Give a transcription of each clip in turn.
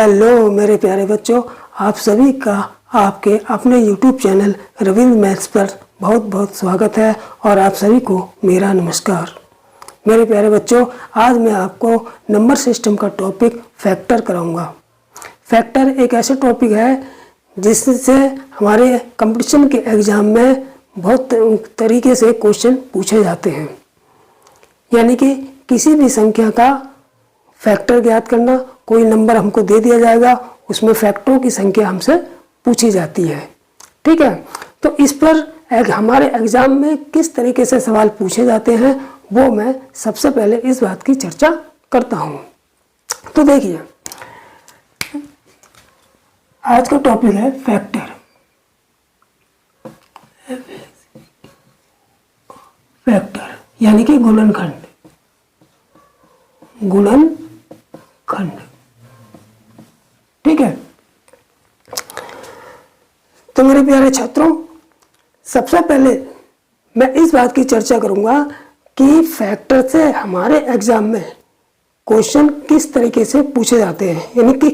Hello मेरे प्यारे बच्चों, आप सभी का आपके अपने YouTube चैनल रविंद्र मैथ्स पर बहुत बहुत स्वागत है और आप सभी को मेरा नमस्कार। मेरे प्यारे बच्चों, आज मैं आपको नंबर सिस्टम का टॉपिक फैक्टर कराऊंगा। फैक्टर एक ऐसे टॉपिक है जिससे हमारे कंपटीशन के एग्ज़ाम में बहुत तरीके से क्वेश्चन पूछे जाते हैं। यानी कि किसी भी संख्या का फैक्टर ज्ञात करना, कोई नंबर हमको दे दिया जाएगा, उसमें फैक्टरों की संख्या हमसे पूछी जाती है। ठीक है, तो इस पर हमारे एग्जाम में किस तरीके से सवाल पूछे जाते हैं वो मैं सबसे पहले इस बात की चर्चा करता हूँ। तो देखिए, आज का टॉपिक है फैक्टर। फैक्टर यानी कि गुणनखंड। ठीक है, तो मेरे प्यारे छात्रों, सबसे पहले मैं इस बात की चर्चा करूंगा कि फैक्टर से हमारे एग्जाम में क्वेश्चन किस तरीके से पूछे जाते हैं, यानी कि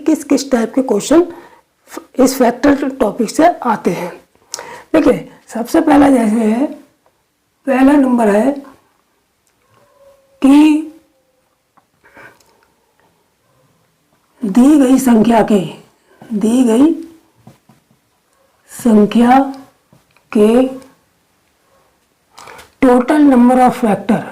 किस किस टाइप के क्वेश्चन इस फैक्टर टॉपिक से आते हैं। देखिए, सबसे पहला जैसे है, पहला नंबर है कि दी गई संख्या के टोटल नंबर ऑफ फैक्टर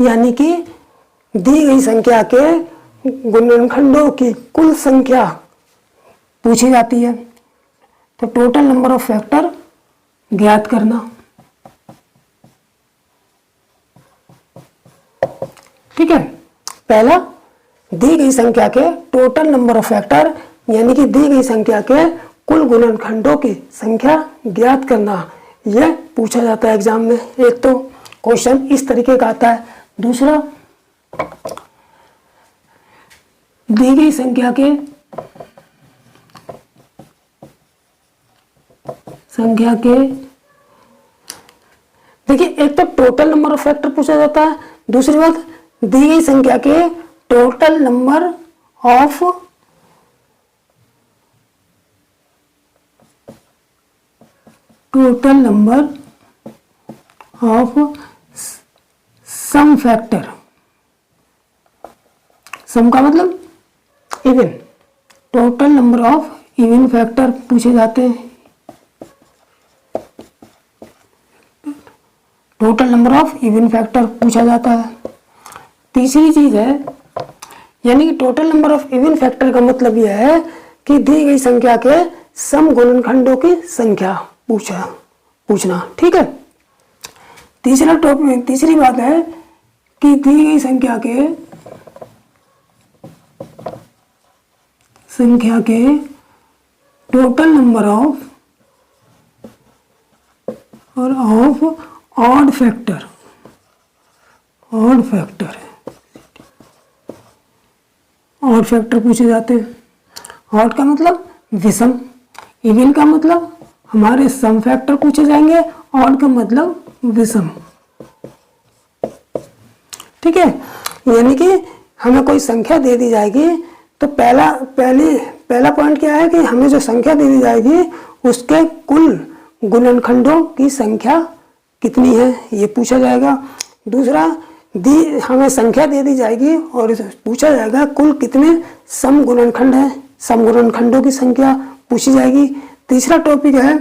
यानी कि दी गई संख्या के गुणनखंडों की कुल संख्या पूछी जाती है। तो टोटल नंबर ऑफ फैक्टर ज्ञात करना। ठीक है, पहला दी गई संख्या के टोटल नंबर ऑफ फैक्टर यानी कि दी गई संख्या के कुल गुणनखंडों की संख्या ज्ञात करना, यह पूछा जाता है एग्जाम में। एक तो क्वेश्चन इस तरीके का आता है। दूसरा, दी गई संख्या के देखिए, एक तो टोटल नंबर ऑफ फैक्टर पूछा जाता है। दूसरी बात, दी गई संख्या के total number of sum factor. Sum का मतलब even. Total number of even factor पूछे जाते हैं। Total number of even factor पूछा जाता है। तीसरी चीज है, यानी कि total number of even factor का मतलब यह है कि दी गई संख्या के सम गुणनखंडों की संख्या पूछना। ठीक है, तीसरी बात है कि दी गई संख्या के total number of odd factor पूछे जाते हैं। ऑड का मतलब विषम, इवन का मतलब हमारे सम फैक्टर पूछे जाएंगे, ऑड का मतलब विषम। ठीक है, यानी कि हमें कोई संख्या दे दी जाएगी तो पहला पॉइंट क्या है कि हमें जो संख्या दे दी जाएगी उसके कुल गुणनखंडों की संख्या कितनी है, ये पूछा जाएगा। दूसरा, हमें संख्या दे दी जाएगी और पूछा जाएगा कुल कितने सम गुणनखंड है, सम गुणनखंडों की संख्या पूछी जाएगी। तीसरा टॉपिक है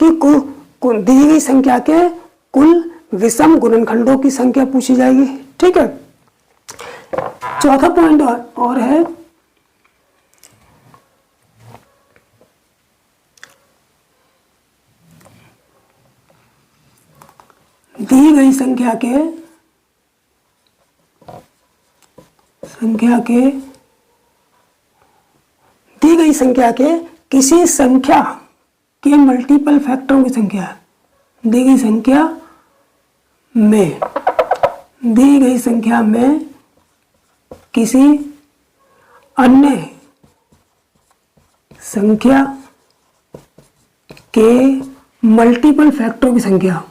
कि दी गई संख्या के कुल विषम गुणनखंडों की संख्या पूछी जाएगी। ठीक है, चौथा पॉइंट और है, दी गई संख्या के किसी संख्या के मल्टीपल फैक्टरों की संख्या। दी गई संख्या में किसी अन्य संख्या के मल्टीपल फैक्टरों की संख्या,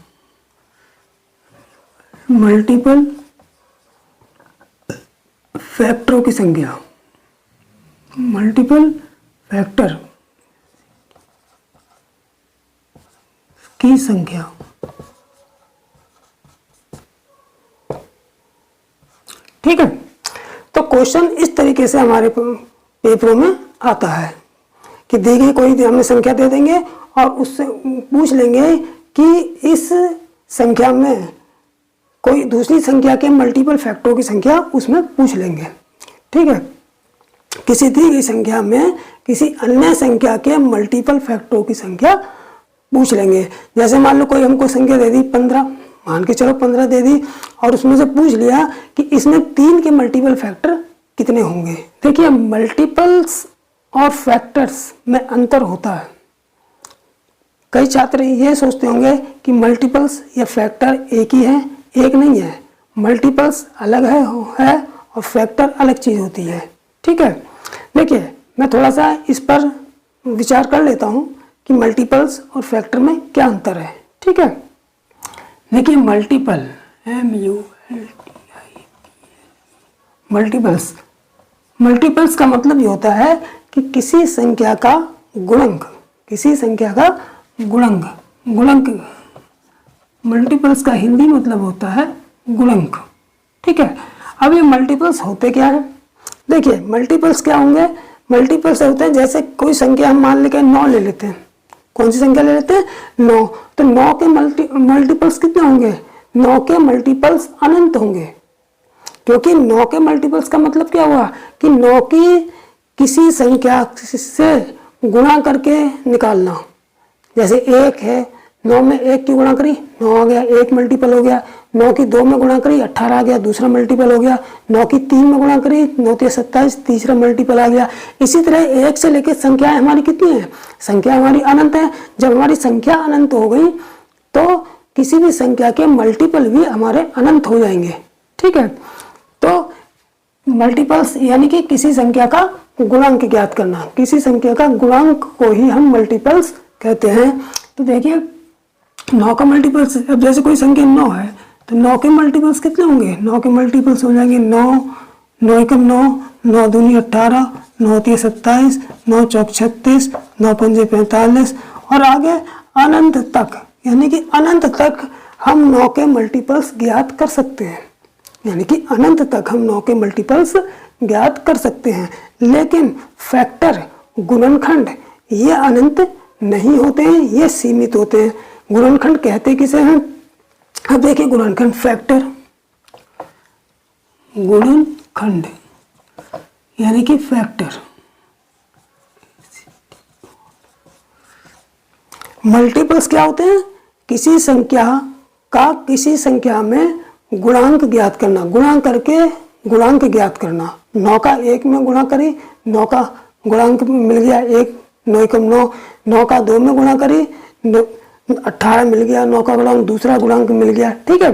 मल्टीपल फैक्टरों की संख्या, मल्टीपल फैक्टर की संख्या। ठीक है, तो क्वेश्चन इस तरीके से हमारे पेपरों में आता है कि दी गई कोई हमें संख्या दे देंगे और उससे पूछ लेंगे कि इस संख्या में कोई दूसरी संख्या के मल्टीपल फैक्टरों की संख्या उसमें पूछ लेंगे। ठीक है, किसी दी गई संख्या में किसी अन्य संख्या के मल्टीपल फैक्टरों की संख्या पूछ लेंगे। जैसे मान लो कोई हमको संख्या दे दी 15, मान के चलो 15 दे दी, और उसमें से पूछ लिया कि इसमें 3 के मल्टीपल फैक्टर कितने होंगे। देखिए, मल्टीपल्स और फैक्टर्स में अंतर होता है। कई छात्र ये सोचते होंगे कि मल्टीपल्स या फैक्टर एक ही है, एक नहीं है। मल्टीपल्स अलग है और फैक्टर अलग चीज़ होती है। ठीक है, देखिए मैं थोड़ा सा इस पर विचार कर लेता हूँ कि मल्टीपल्स और फैक्टर में क्या अंतर है। ठीक है, देखिए मल्टीपल मल्टीपल्स, मल्टीपल्स का मतलब ये होता है कि किसी संख्या का गुणक, किसी संख्या का गुणक, गुणक मल्टीपल्स का हिंदी मतलब होता है गुणक। ठीक है, अब ये मल्टीपल्स होते क्या है? देखिए मल्टीपल्स क्या होंगे, मल्टीपल्स होते हैं जैसे कोई संख्या हम मान लेके 9 ले लेते हैं। कौन सी संख्या ले लेते हैं? 9। तो 9 के मल्टीपल्स कितने होंगे? 9 के मल्टीपल्स अनंत होंगे, क्योंकि 9 के मल्टीपल्स का मतलब क्या हुआ कि 9 की किसी संख्या से गुणा करके निकालना। जैसे 1 है, 9 में 1 की गुणा करी 9 आ गया, 1 मल्टीपल हो गया। 9 की 2 में गुणा करी 18 आ गया, दूसरा मल्टीपल हो गया। 9 की 3 में गुणा करी 9 × 27, तीसरा मल्टीपल आ गया। इसी तरह 1 से लेकर संख्याएं हमारी कितनी है? संख्या हमारी अनंत है। जब हमारी संख्या अनंत हो गई तो किसी भी संख्या के मल्टीपल भी हमारे अनंत हो जाएंगे। ठीक है, तो मल्टीपल्स यानी कि किसी संख्या का गुणांक ज्ञात करना, किसी संख्या का गुणांक को ही हम मल्टीपल्स कहते हैं। तो देखिए 9 का मल्टीपल्स, अब जैसे कोई संख्या 9 है तो 9 के मल्टीपल्स कितने होंगे? 9 के मल्टीपल्स हो जाएंगे 9, 9 एकम 9, 9 दूनी 18, 9 तिया 27, 9 चौक 36, 9 पंजे 45 और आगे अनंत तक, यानी कि अनंत तक हम 9 के मल्टीपल्स ज्ञात कर सकते हैं। यानी कि अनंत तक हम 9 के मल्टीपल्स ज्ञात कर सकते हैं। लेकिन फैक्टर, गुणनखंड ये अनंत नहीं होते हैं, ये सीमित होते हैं। गुणनखंड कहते किसे हैं? अब देखिए गुणनखंड, फैक्टर, गुणनखंड यानी कि फैक्टर। मल्टीपल्स क्या होते हैं? किसी संख्या का किसी संख्या में गुणांक ज्ञात करना, गुणा करके गुणांक ज्ञात करना। 9 का 1 में गुणा करी, 9 का गुणांक मिल गया 1, 9 एकम 9, 9 का 2 में गुणा करी 18 मिल गया, 9 का गुणांक दूसरा गुणांक मिल गया। ठीक है,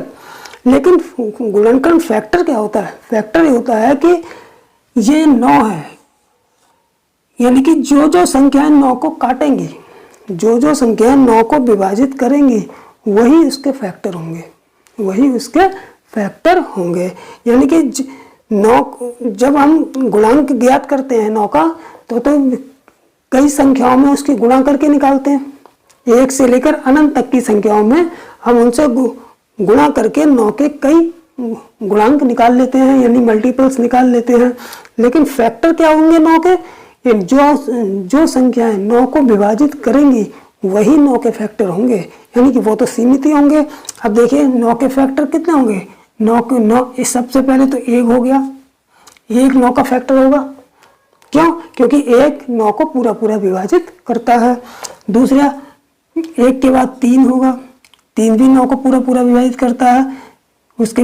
लेकिन गुणनखंड फैक्टर क्या होता है? फैक्टर ये होता है कि ये 9 है, यानी कि जो जो संख्याएं 9 को काटेंगी, जो जो संख्याएं 9 को विभाजित करेंगी वही उसके फैक्टर होंगे, वही उसके फैक्टर होंगे। यानी कि 9 जब हम गुणांक ज्ञात करते हैं 9 का तो कई संख्याओं में उसकी गुणा करके निकालते हैं। 1 से लेकर अनंत तक की संख्याओं में हम उनसे गुणा करके 9 के कई गुणांक निकाल लेते हैं, यानी मल्टीपल्स निकाल लेते हैं। लेकिन फैक्टर क्या होंगे 9 के? जो संख्याएं 9 को विभाजित करेंगी वही 9 के फैक्टर होंगे, यानी कि वो तो सीमित ही होंगे। अब देखिए 9 के फैक्टर कितने होंगे? 9 सबसे पहले तो 1 हो गया, 1 9 का फैक्टर होगा। क्यों? क्योंकि 1 9 को पूरा पूरा विभाजित करता है। दूसरा 1 के बाद 3 होगा, 3 भी 9 को पूरा पूरा विभाजित करता है। उसके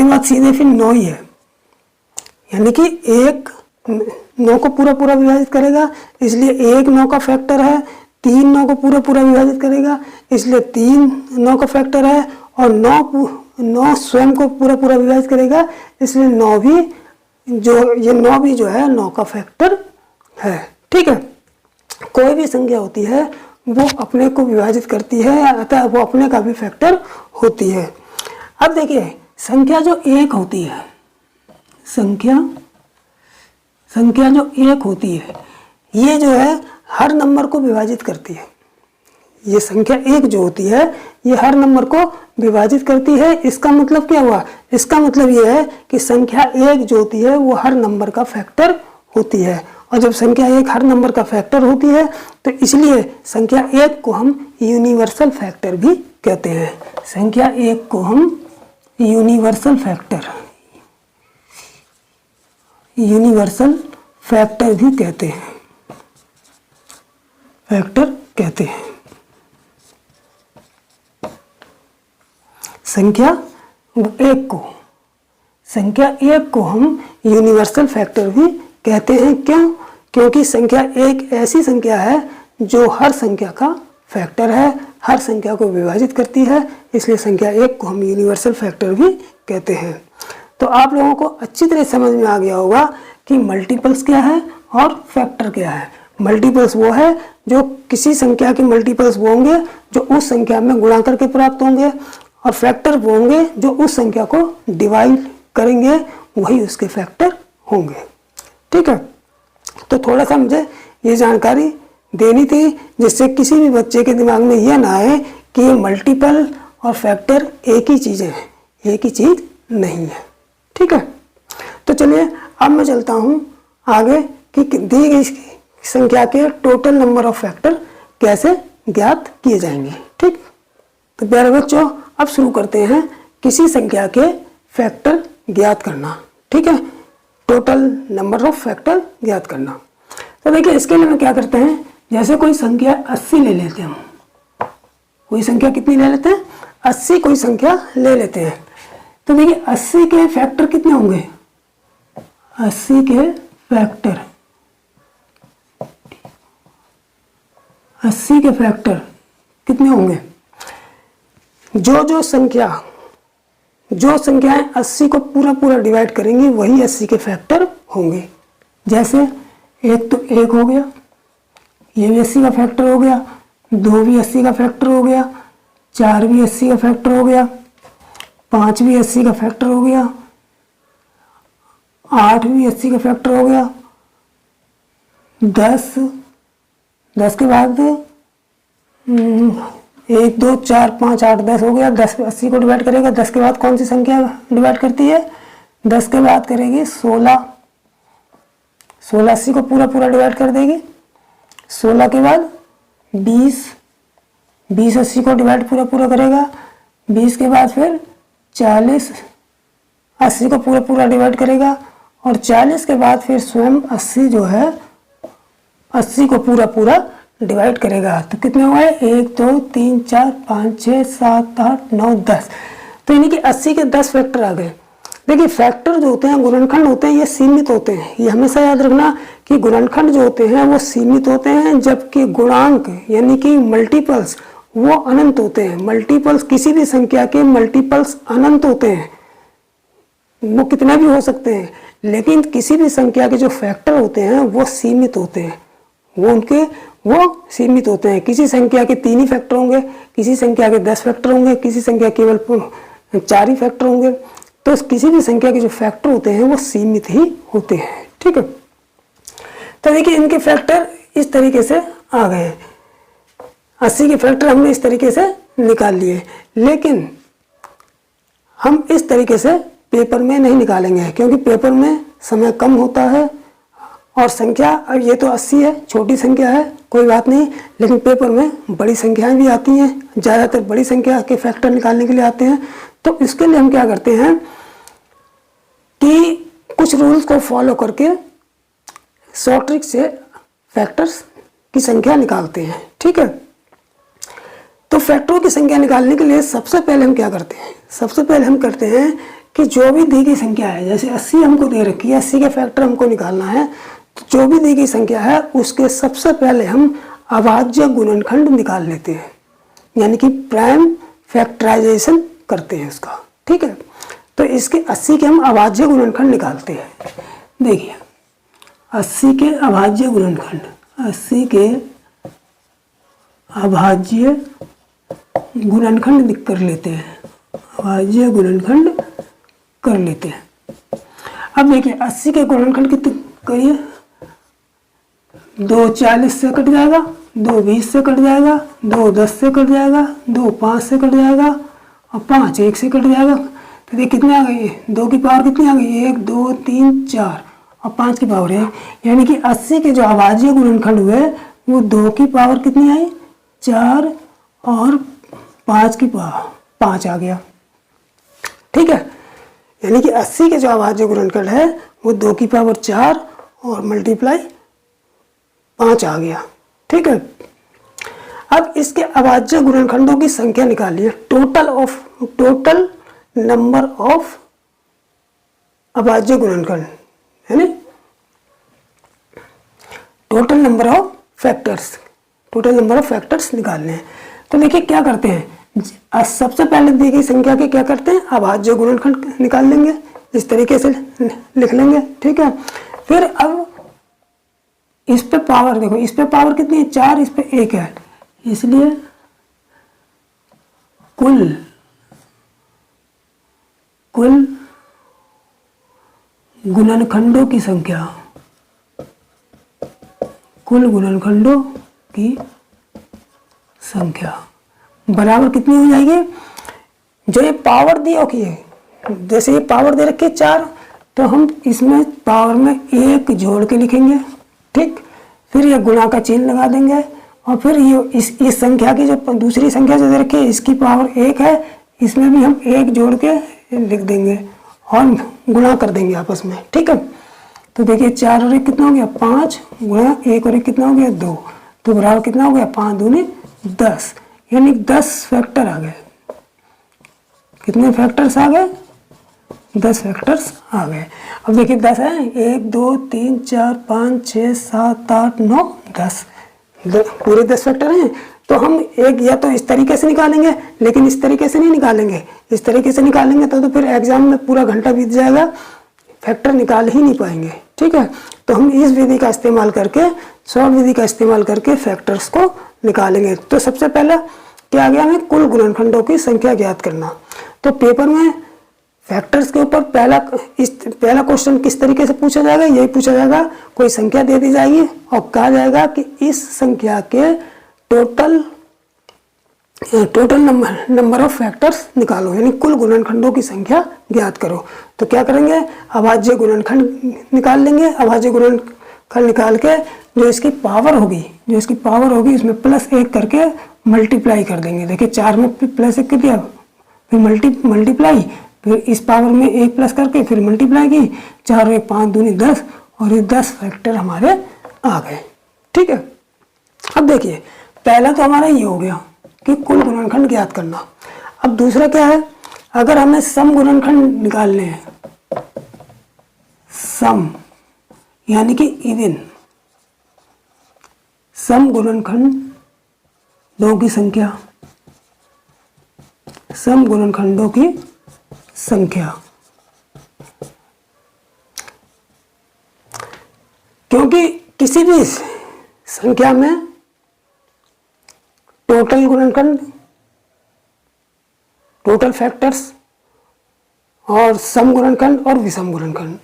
बाद सीधे फिर 9 ही है, यानी कि 1 9 को पूरा पूरा विभाजित करेगा, इसलिए 1 9 का फैक्टर है। 3 9 को पूरा पूरा विभाजित करेगा, इसलिए 3 9 का फैक्टर है। और 9 स्वयं को पूरा पूरा विभाजित करेगा, इसलिए 9 भी जो है 9 का फैक्टर है। ठीक है, कोई भी संख्या होती है वो अपने को विभाजित करती है, अतः वो अपने का भी फैक्टर होती है। अब देखिए संख्या जो एक होती है, संख्या जो एक होती है ये जो है हर नंबर को विभाजित करती है। ये संख्या एक जो होती है ये हर नंबर को विभाजित करती है। इसका मतलब क्या हुआ? इसका मतलब ये है कि संख्या एक जो होती है वो हर नंबर का फैक्टर होती है, और जब संख्या एक हर नंबर का फैक्टर होती है तो इसलिए संख्या एक को हम यूनिवर्सल फैक्टर भी कहते हैं। संख्या एक को हम यूनिवर्सल फैक्टर भी कहते हैं, फैक्टर कहते हैं। संख्या एक को हम यूनिवर्सल फैक्टर भी कहते हैं। क्यों? क्योंकि संख्या एक ऐसी संख्या है जो हर संख्या का फैक्टर है, हर संख्या को विभाजित करती है, इसलिए संख्या एक को हम यूनिवर्सल फैक्टर भी कहते हैं। तो आप लोगों को अच्छी तरह समझ में आ गया होगा कि मल्टीपल्स क्या है और फैक्टर क्या है। मल्टीपल्स वो है जो किसी संख्या के मल्टीपल्स वो होंगे जो उस संख्या में गुणा करके प्राप्त होंगे, और फैक्टर वो होंगे जो उस संख्या को डिवाइड करेंगे, वही उसके फैक्टर होंगे। ठीक है, तो थोड़ा सा मुझे ये जानकारी देनी थी जिससे किसी भी बच्चे के दिमाग में यह ना आए कि ये मल्टीपल और फैक्टर एक ही चीज़ें हैं, एक ही चीज़ नहीं है। ठीक है, तो चलिए अब मैं चलता हूँ आगे कि दी गई संख्या के टोटल नंबर ऑफ फैक्टर कैसे ज्ञात किए जाएंगे। ठीक, तो प्यारे बच्चों अब शुरू करते हैं किसी संख्या के फैक्टर ज्ञात करना। ठीक है, टोटल नंबर ऑफ फैक्टर ज्ञात करना। तो देखिए इसके लिए हम क्या करते हैं, जैसे कोई संख्या 80 ले लेते हैं, हम कोई संख्या कितनी ले लेते हैं, 80 कोई संख्या ले लेते हैं। तो देखिए 80 के फैक्टर कितने होंगे, 80 के फैक्टर 80 के फैक्टर कितने होंगे, जो संख्याएं 80 को पूरा डिवाइड करेंगी वही 80 के फैक्टर होंगे। जैसे एक तो एक हो गया, ये भी 80 का फैक्टर हो गया, 2 भी 80 का फैक्टर हो गया, 4 भी 80 का फैक्टर हो गया, 5 भी 80 का फैक्टर हो गया, 8 भी 80 का फैक्टर हो गया, 10 के बाद 1 2 4 5 8 10 हो गया। 10 80 को डिवाइड करेगा, 10 के बाद कौन सी संख्या डिवाइड करती है, 10 के बाद करेगी 16 80 को पूरा डिवाइड कर देगी। 16 के बाद 20 80 को डिवाइड पूरा करेगा। 20 के बाद फिर 40 80 को पूरा डिवाइड करेगा, और 40 के बाद फिर स्वयं 80 जो है 80 को पूरा डिवाइड करेगा। तो कितने हुए, 1 2 3 4 5 6 7 8 9 10। तो यानी कि 80 के 10 फैक्टर आ गए। देखिए फैक्टर जो होते हैं, गुणनखंड होते हैं, ये सीमित होते हैं। ये हमेशा याद रखना कि गुणनखंड जो होते हैं वो सीमित होते हैं, जबकि गुणांक यानी कि मल्टीपल्स वो अनंत होते हैं। मल्टीपल्स किसी भी संख्या के मल्टीपल्स अनंत होते हैं, वो कितने भी हो सकते हैं, लेकिन किसी भी संख्या के जो फैक्टर होते हैं वो सीमित होते हैं, वो सीमित होते हैं। किसी संख्या के 3 ही फैक्टर होंगे, किसी संख्या के 10 फैक्टर होंगे, किसी संख्या केवल 4 ही फैक्टर होंगे। तो किसी भी संख्या के जो फैक्टर होते हैं वो सीमित ही होते हैं। ठीक है, तो देखिए इनके फैक्टर इस तरीके से आ गए हैं। 80 के फैक्टर हमने इस तरीके से निकाल लिए, लेकिन हम इस तरीके से पेपर में नहीं निकालेंगे, क्योंकि पेपर में समय कम होता है और संख्या, अब ये तो 80 है, छोटी संख्या है, कोई बात नहीं, लेकिन पेपर में बड़ी संख्याएं भी आती हैं, ज़्यादातर बड़ी संख्या के फैक्टर निकालने के लिए आते हैं। तो इसके लिए हम क्या करते हैं कि कुछ रूल्स को फॉलो करके शॉर्ट ट्रिक से फैक्टर्स की संख्या निकालते हैं। ठीक है, तो फैक्टरों की संख्या निकालने के लिए सबसे पहले हम क्या करते हैं, सबसे पहले हम करते हैं कि जो भी दी गई संख्या है, जैसे 80 हमको दे रखी है, 80 के फैक्टर हमको निकालना है, तो जो भी दी गई संख्या है उसके सबसे पहले हम अभाज्य गुणनखंड निकाल लेते हैं, यानी कि प्राइम फैक्टराइजेशन करते हैं उसका। ठीक है, तो इसके 80 के हम अभाज्य गुणनखंड निकालते हैं। देखिए 80 के अभाज्य गुणनखंड, 80 के अभाज्य गुणनखंड कर लेते हैं, अभाज्य गुणनखंड कर लेते हैं। अब देखिए 80 के गुणनखंड कितने करिए, 2 40 से कट जाएगा, 2 20 से कट जाएगा, 2 10 से कट जाएगा, 2 5 से कट जाएगा और 5 1 से कट जाएगा। तो देखिए कितने आ गए, 2 की पावर कितनी आ गई, 1 2 3 4 और 5 की पावर है, यानी कि 80 के जो अभाज्य गुणनखंड हुए वो 2 की पावर कितनी आई, 4 और 5 की पावर 5 आ गया। ठीक है, यानी कि 80 के जो अभाज्य गुणनखंड है वो 2 की पावर 4 और मल्टीप्लाई 5 आ गया। ठीक है, अब इसके अभाज्य गुणनखंडों की संख्या निकालिए, टोटल नंबर ऑफ अभाज्य गुणनखंड, है ना, टोटल नंबर ऑफ फैक्टर्स निकालने हैं। तो देखिए क्या करते हैं, सबसे पहले दी गई संख्या के क्या करते हैं, अभाज्य गुणनखंड निकाल लेंगे, इस तरीके से लिख लेंगे। ठीक है, फिर अब इस पे पावर देखो, इस पे पावर कितनी है, 4, इस पे 1 है, इसलिए कुल गुणनखंडों की संख्या, कुल गुणनखंडों की संख्या बराबर कितनी हो जाएगी, जो ये पावर दी होगी, जैसे ये पावर दे रखी है 4, तो हम इसमें पावर में 1 जोड़ के लिखेंगे। ठीक, फिर ये गुणा का चिन्ह लगा देंगे और फिर ये इस संख्या की जो दूसरी संख्या जो दे रखी है इसकी पावर 1 है, इसमें भी हम 1 जोड़ के लिख देंगे और गुणा कर देंगे आपस में। ठीक है, तो देखिए 4 और 1 कितना हो गया, 5 गुणा 1 और 1 कितना हो गया, 2, तो बराबर कितना हो गया, 5 दूनी 10, यानी 10 फैक्टर आ गए। कितने फैक्टर्स आ गए, 10 फैक्टर्स आ गए। अब देखिए 10 है, 1 2 3 4 5 6 7 8 9 10, पूरे 10 फैक्टर हैं। तो हम एक या तो इस तरीके से निकालेंगे, लेकिन इस तरीके से नहीं निकालेंगे, इस तरीके से निकालेंगे तो फिर एग्जाम में पूरा घंटा बीत जाएगा, फैक्टर निकाल ही नहीं पाएंगे। ठीक है, तो हम इस विधि का इस्तेमाल करके, सॉल्व विधि का इस्तेमाल करके फैक्टर्स को निकालेंगे। तो सबसे पहले क्या आ गया, हमें कुल गुणनखंडों की संख्या ज्ञात करना। तो पेपर में फैक्टर्स के ऊपर पहला क्वेश्चन किस तरीके से पूछा जाएगा, यही पूछा जाएगा, कोई संख्या दे दी जाएगी और कहा जाएगा कि इस संख्या के टोटल नंबर ऑफ फैक्टर्स निकालो, यानी कुल गुणनखंडों की संख्या ज्ञात करो। तो क्या करेंगे, अभाज्य गुणनखंड निकाल लेंगे, अभाज्य गुणनखंड निकाल के जो इसकी पावर होगी उसमें +1 करके मल्टीप्लाई कर देंगे। देखिए 4 में +1 कर दिया, फिर मल्टीप्लाई, फिर इस पावर में 1 प्लस करके फिर मल्टीप्लाई की, 4 और 1 5 दूनी 10, और ये 10 फैक्टर हमारे आ गए। ठीक है, अब देखिए पहला तो हमारा ये हो गया कि कुल गुणनखंड ज्ञात करना। अब दूसरा क्या है, अगर हमें सम गुणनखंड निकालने हैं, सम यानी कि इवन, सम गुणनखंडों की संख्या, सम गुणनखंडों की संख्या, क्योंकि किसी भी संख्या में टोटल गुणनखंड, टोटल फैक्टर्स और सम गुणनखंड और विषम गुणनखंड,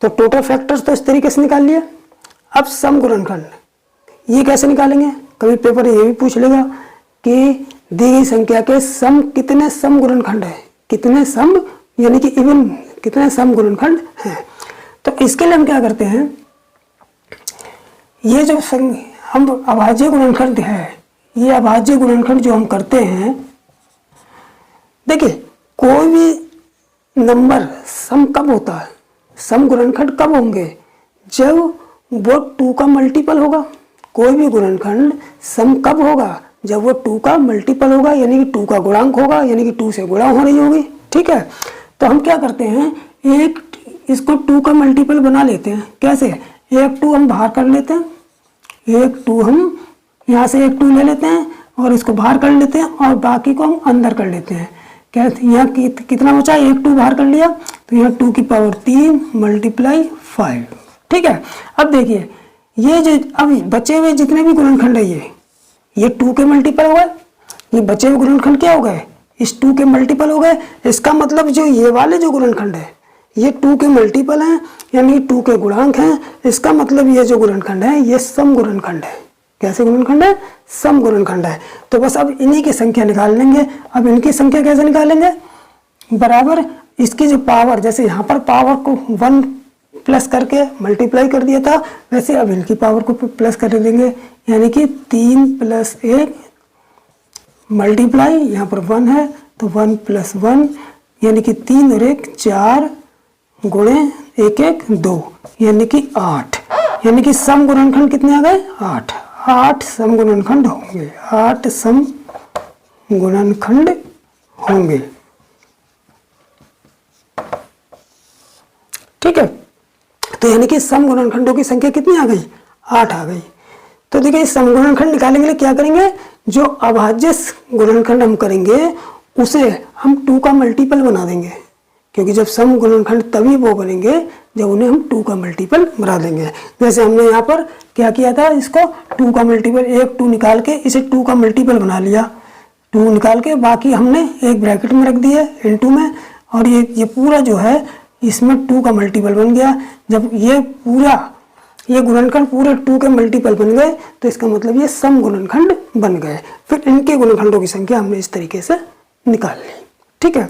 तो टोटल फैक्टर्स तो इस तरीके से निकाल लिया। अब सम गुणनखंड ये कैसे निकालेंगे, कभी पेपर ये भी पूछ लेगा कि दी गई संख्या के सम कितने सम गुणनखंड है, कितने सम यानी कि इवन कितने सम गुणनखंड हैं। तो इसके लिए हम क्या करते हैं, ये जो हम अभाज्य गुणनखंड है, ये अभाज्य गुणनखंड जो हम करते हैं, देखिए कोई भी नंबर सम कब होता है, सम गुणनखंड कब होंगे, जब वो 2 का मल्टीपल होगा। कोई भी गुणनखंड सम कब होगा, जब वो 2 का मल्टीपल होगा, यानी कि 2 का गुणांक होगा, यानी कि 2 से गुणा हो रही होगी। ठीक है, तो हम क्या करते हैं, इसको 2 का मल्टीपल बना लेते हैं। कैसे, 1 2 हम बाहर कर लेते हैं, 1 2 हम यहाँ से 1 2 ले लेते हैं और इसको बाहर कर लेते हैं और बाकी को हम अंदर कर लेते हैं। क्या यहाँ कितना बचा, 1 2 बाहर कर लिया, तो यहाँ 2 की पावर 3 मल्टीप्लाई 5। ठीक है, अब देखिए ये जो अब बचे हुए जितने भी गुणनखंड है ये 2 के मल्टीपल हो गए, ये बचे हुए गुणनखंड क्या हो गए, इस 2 के मल्टीपल हो गए। इसका मतलब जो ये वाले जो गुणनखंड है ये 2 के मल्टीपल हैं, यानी 2 के गुणांक हैं। इसका मतलब ये जो गुणनखंड है ये सम गुणनखंड है। कैसे गुणनखंड है, सम गुणनखंड है। तो बस अब इन्हीं की संख्या निकाल लेंगे। अब इनकी संख्या कैसे निकालेंगे, बराबर इसकी जो पावर, जैसे यहाँ पर पावर को 1 प्लस करके मल्टीप्लाई कर दिया था, वैसे अब इनकी पावर को प्लस कर देंगे, यानी कि 3 + 1 मल्टीप्लाई, यहाँ पर 1 है तो 1 + 1 यानी कि 3 और 1 4 गुणे 1 1 2 यानी कि 8, यानी कि सम गुणनखंड कितने आ गए, 8 सम गुणनखंड होंगे, 8 सम गुणनखंड होंगे। ठीक है, तो यानी कि सम गुणनखंडों की संख्या कितनी आ गई, 8 आ गई। तो देखिए इस सम गुणनखंड निकालने के लिए क्या करेंगे, जो अभाज्य गुणनखंड हम करेंगे उसे हम 2 का मल्टीपल बना देंगे, क्योंकि जब सम गुणनखंड तभी वो बनेंगे जब उन्हें हम 2 का मल्टीपल बना देंगे। जैसे हमने यहाँ पर क्या किया था, इसको 2 का मल्टीपल, 1 2 निकाल के इसे 2 का मल्टीपल बना लिया, 2 निकाल के बाकी हमने एक ब्रैकेट में रख दिया इनटू में, और ये पूरा जो है इसमें 2 का मल्टीपल बन गया। जब ये गुणनखंड पूरे 2 के मल्टीपल बन गए तो इसका मतलब ये सम गुणनखंड बन गए। फिर इनके गुणनखंडों की संख्या हमने इस तरीके से निकाल ली। ठीक है,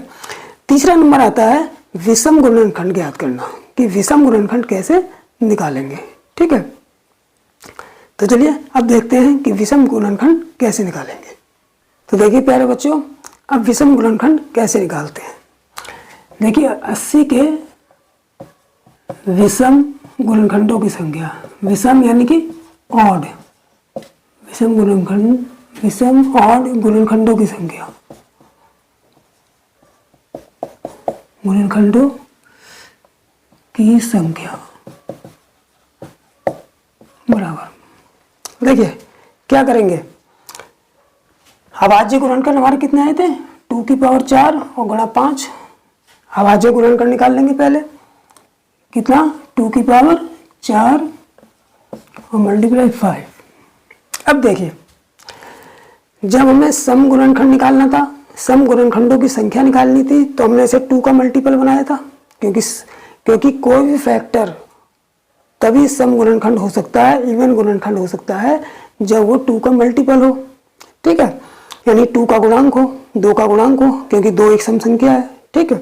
तीसरा नंबर आता है विषम गुणनखंड ज्ञात करना, कि विषम गुणनखंड कैसे निकालेंगे। ठीक है, तो चलिए अब देखते हैं कि विषम गुणनखंड कैसे निकालेंगे। तो देखिए प्यारे बच्चों, अब विषम गुणनखंड कैसे निकालते हैं। देखिए 80 के विषम गुणनखंडों की संख्या, विषम यानी कि ऑड, विषम ऑड गुणनखंडों की संख्या, गुणनखंडों की संख्या बराबर। देखिए क्या करेंगे, अभाज्य गुणनखंड हमारे कितने आए थे, 2 की पावर 4 और गुणा 5। अभाज्य गुणनखंड निकाल लेंगे पहले, कितना, 2 की पावर 4 और मल्टीप्लाई 5। अब देखिए जब हमें सम गुणनखंड निकालना था, सम गुणनखंडों की संख्या निकालनी थी, तो हमने इसे 2 का मल्टीपल बनाया था, क्योंकि कोई भी फैक्टर तभी सम गुणनखंड हो सकता है, इवन गुणनखंड हो सकता है जब वो 2 का मल्टीपल हो। ठीक है, यानी 2 का गुणांक हो, 2 का गुणांक हो, क्योंकि 2 एक सम संख्या है। ठीक है,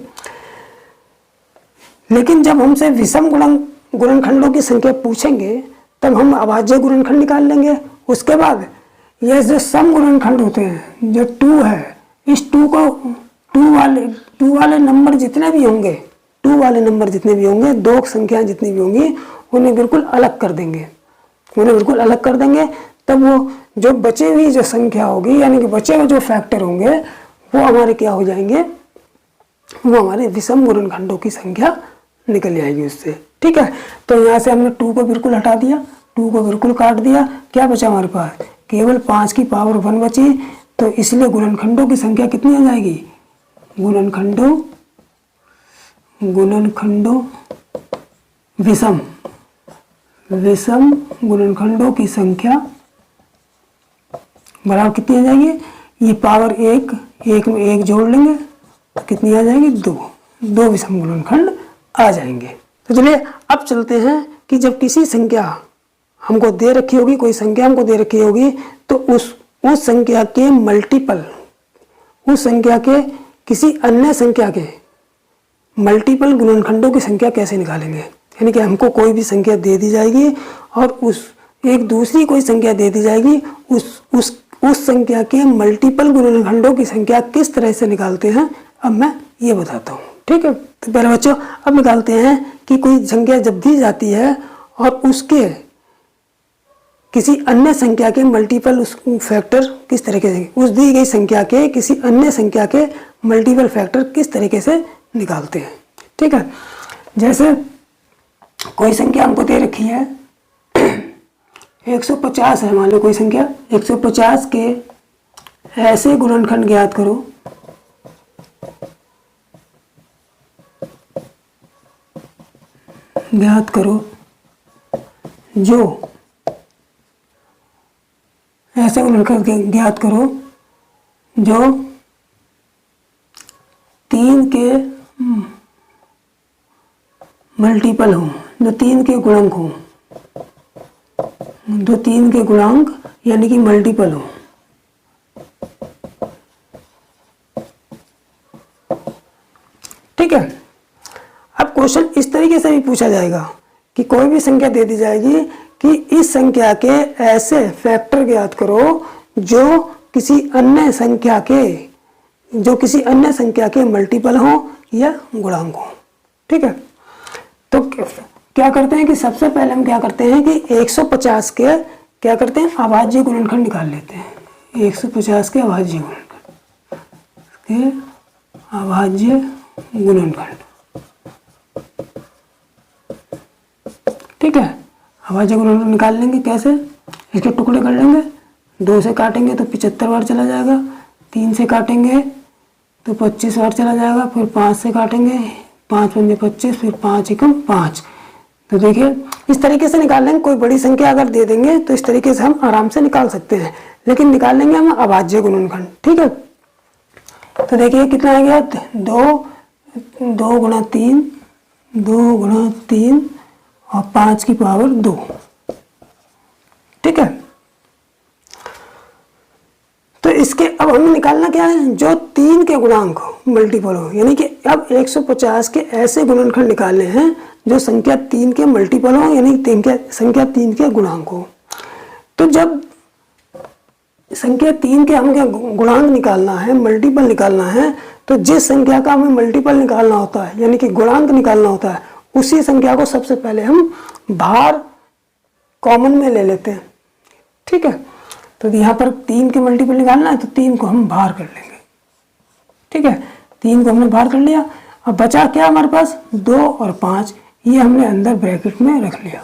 लेकिन जब हमसे विषम गुणनखंडों की संख्या पूछेंगे तब हम अभाज्य गुणनखंड निकाल लेंगे। उसके बाद ये जो सम गुणनखंड होते हैं, जो 2 है, इस 2 को 2 वाले नंबर जितने भी होंगे, 2 वाले नंबर जितने भी होंगे, 2 संख्याएं जितनी भी होंगी, उन्हें बिल्कुल अलग कर देंगे, तब वो जो बचे हुई जो संख्या होगी, यानी कि बचे हुए जो फैक्टर होंगे, वो हमारे क्या हो जाएंगे, वो हमारे विषम गुणनखंडों की संख्या निकल जाएगी उससे। ठीक है, तो यहाँ से हमने 2 को बिल्कुल हटा दिया, 2 को बिल्कुल काट दिया, क्या बचा हमारे पास, केवल 5 की पावर 1 बची। तो इसलिए गुणनखंडों की संख्या कितनी हो जाएगी, गुणनखंडों विषम गुणनखंडों की संख्या बराबर कितनी आ जाएगी, ये पावर 1 में 1 जोड़ लेंगे तो कितनी आ जाएगी, 2 विषम गुणनखंड आ जाएंगे। तो चलिए अब चलते हैं कि जब किसी संख्या हमको दे रखी होगी, कोई संख्या हमको दे रखी होगी, तो उस संख्या के मल्टीपल, उस संख्या के किसी अन्य संख्या के मल्टीपल गुणनखंडों की संख्या कैसे निकालेंगे। यानी कि हमको कोई भी संख्या दे दी जाएगी और उस एक दूसरी कोई संख्या दे दी जाएगी, उस संख्या के मल्टीपल गुणनखंडों की संख्या किस तरह से निकालते हैं, अब मैं ये बताता हूँ। ठीक है, तो पहले बच्चों अब निकालते हैं कि कोई संख्या जब दी जाती है और उसके किसी अन्य संख्या के मल्टीपल उस फैक्टर किस तरीके से, उस दी गई संख्या के किसी अन्य संख्या के मल्टीपल फैक्टर किस तरीके से निकालते हैं। ठीक है, जैसे कोई संख्या हमको दे रखी है 150 है, मान लो कोई संख्या 150 के ऐसे गुणनखंड ज्ञात करो जो ऐसे गुणनखंड ज्ञात करो जो 3 के मल्टीपल हो, जो 3 के गुणक हो, जो 3 के गुणांक यानी कि मल्टीपल हो। ठीक है। अब क्वेश्चन इस तरीके से भी पूछा जाएगा कि कोई भी संख्या दे दी जाएगी कि इस संख्या के ऐसे फैक्टर ज्ञात करो जो किसी अन्य संख्या के मल्टीपल हो या गुणांक हो। ठीक है। तो क्या करते हैं कि सबसे पहले हम क्या करते हैं कि 150 के क्या करते हैं अभाज्य गुणनखंड निकाल लेते हैं। 150 के अभाज्य गुणनखंड। ठीक है। अभाज्य गुणनखंड निकाल लेंगे कैसे, इसके टुकड़े कर लेंगे, 2 से काटेंगे तो 75 बार चला जाएगा, 3 से काटेंगे तो 25 बार चला जाएगा, फिर 5 से काटेंगे, 5 पंजे 25, फिर 5 एकम 5। तो देखिए इस तरीके से निकाल लेंगे। कोई बड़ी संख्या अगर दे देंगे तो इस तरीके से हम आराम से निकाल सकते हैं, लेकिन निकाल लेंगे हम अभाज्य गुणनखंड। ठीक है। तो देखिए कितना आ गया, 2 गुणा 3 और 5 की पावर 2। ठीक है। तो इसके अब हमें निकालना क्या है, जो 3 के गुणांक मल्टीपल हो, यानी कि अब 150 के ऐसे गुणनखंड निकालने हैं जो संख्या 3 के मल्टीपल हो, यानी संख्या 3 के गुणांक हो। तो जब संख्या 3 के हमें गुणांक निकालना है, मल्टीपल निकालना है, तो जिस संख्या का हमें मल्टीपल निकालना होता है यानी कि गुणांक निकालना होता है, उसी संख्या को सबसे पहले हम बाहर कॉमन में ले लेते हैं। ठीक है। तो यहाँ पर 3 के मल्टीपल निकालना है तो 3 को हम बाहर कर लेंगे। ठीक है। 3 को हमने बाहर कर लिया। अब बचा क्या हमारे पास, 2 और 5, ये हमने अंदर ब्रैकेट में रख लिया।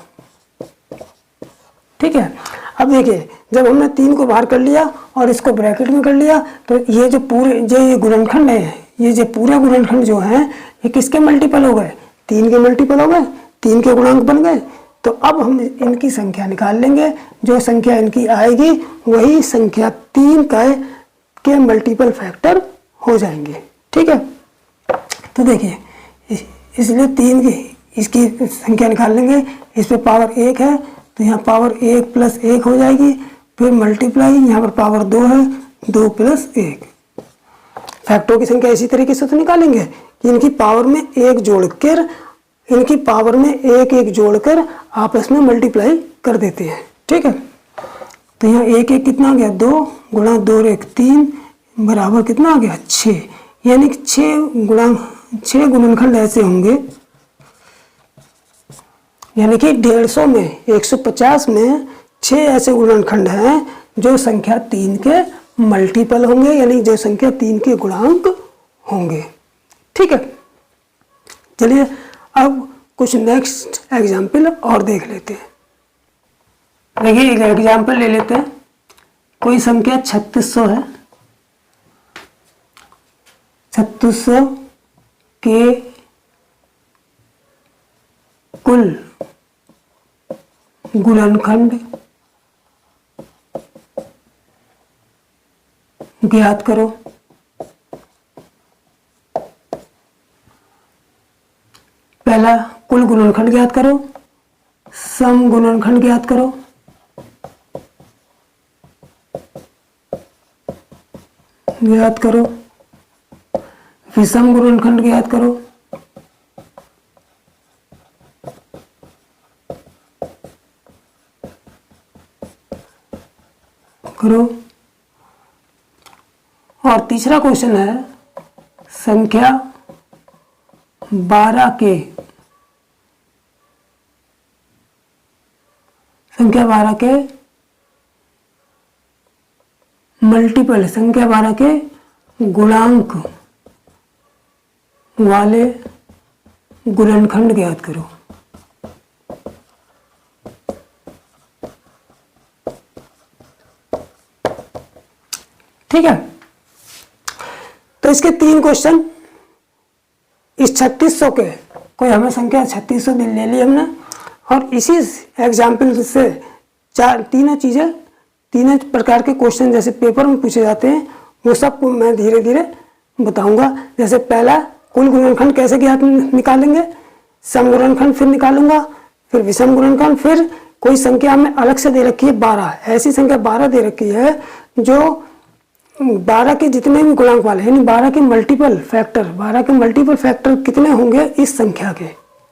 ठीक है। अब देखिए जब हमने 3 को बाहर कर लिया और इसको ब्रैकेट में कर लिया, तो ये जो पूरे ये गुणनखंड है, ये जो पूरे गुणनखंड जो है ये किसके मल्टीपल हो गए, 3 के मल्टीपल हो गए, 3 के गुणांक बन गए। तो अब हम इनकी संख्या निकाल लेंगे। जो संख्या इनकी आएगी वही संख्या 3 के मल्टीपल फैक्टर हो जाएंगे। ठीक है। तो देखिए इसलिए 3 की इसकी संख्या निकाल लेंगे। इस पे पावर 1 है तो यहाँ पावर 1 + 1 हो जाएगी, फिर मल्टीप्लाई, यहाँ पर पावर 2 है, 2 + 1। फैक्टरों की संख्या इसी तरीके से तो निकालेंगे कि इनकी पावर में 1 जोड़कर आपस में मल्टीप्लाई कर देते हैं। ठीक है। तो यहाँ 1 कितना आ गया, 2 गुणा 2 1 3 बराबर कितना आ गया, 6। यानी कि 6 गुणनखंड ऐसे होंगे, यानी कि 150 में 150 में 6 ऐसे गुणनखंड हैं जो संख्या 3 के मल्टीपल होंगे, यानी जो संख्या 3 के गुणांक होंगे। ठीक है। चलिए अब कुछ नेक्स्ट एग्जाम्पल और देख लेते हैं। देखिए एक एग्जाम्पल ले लेते हैं। कोई संख्या 3600 है, 3600 के कुल गुणनखंड ज्ञात करो। पहला कुल गुणनखंड ज्ञात करो, सम गुणनखंड ज्ञात करो, विषम गुणनखंड ज्ञात करो, और तीसरा क्वेश्चन है संख्या 12 के मल्टीपल, संख्या 12 के गुणांक वाले गुणनखंड ज्ञात करो। ठीक है। तो इसके 3 क्वेश्चन, इस 3600 के कोई हमें संख्या 3600 ले ली हमने, और इसी एग्जाम्पल से तीनों तीनों प्रकार के क्वेश्चन जैसे पेपर में पूछे जाते हैं वो सबको मैं धीरे धीरे बताऊंगा। जैसे पहला कुल गुणनखंड कैसे ज्ञात निकालेंगे, सम गुणनखंड फिर निकालूंगा, फिर विषम गुणनखंड, फिर कोई संख्या हमें अलग से दे रखी है 12, ऐसी संख्या 12 दे रखी है जो 12 के जितने भी गुणांक वाले यानी 12 के मल्टीपल फैक्टर कितने होंगे इस संख्या के,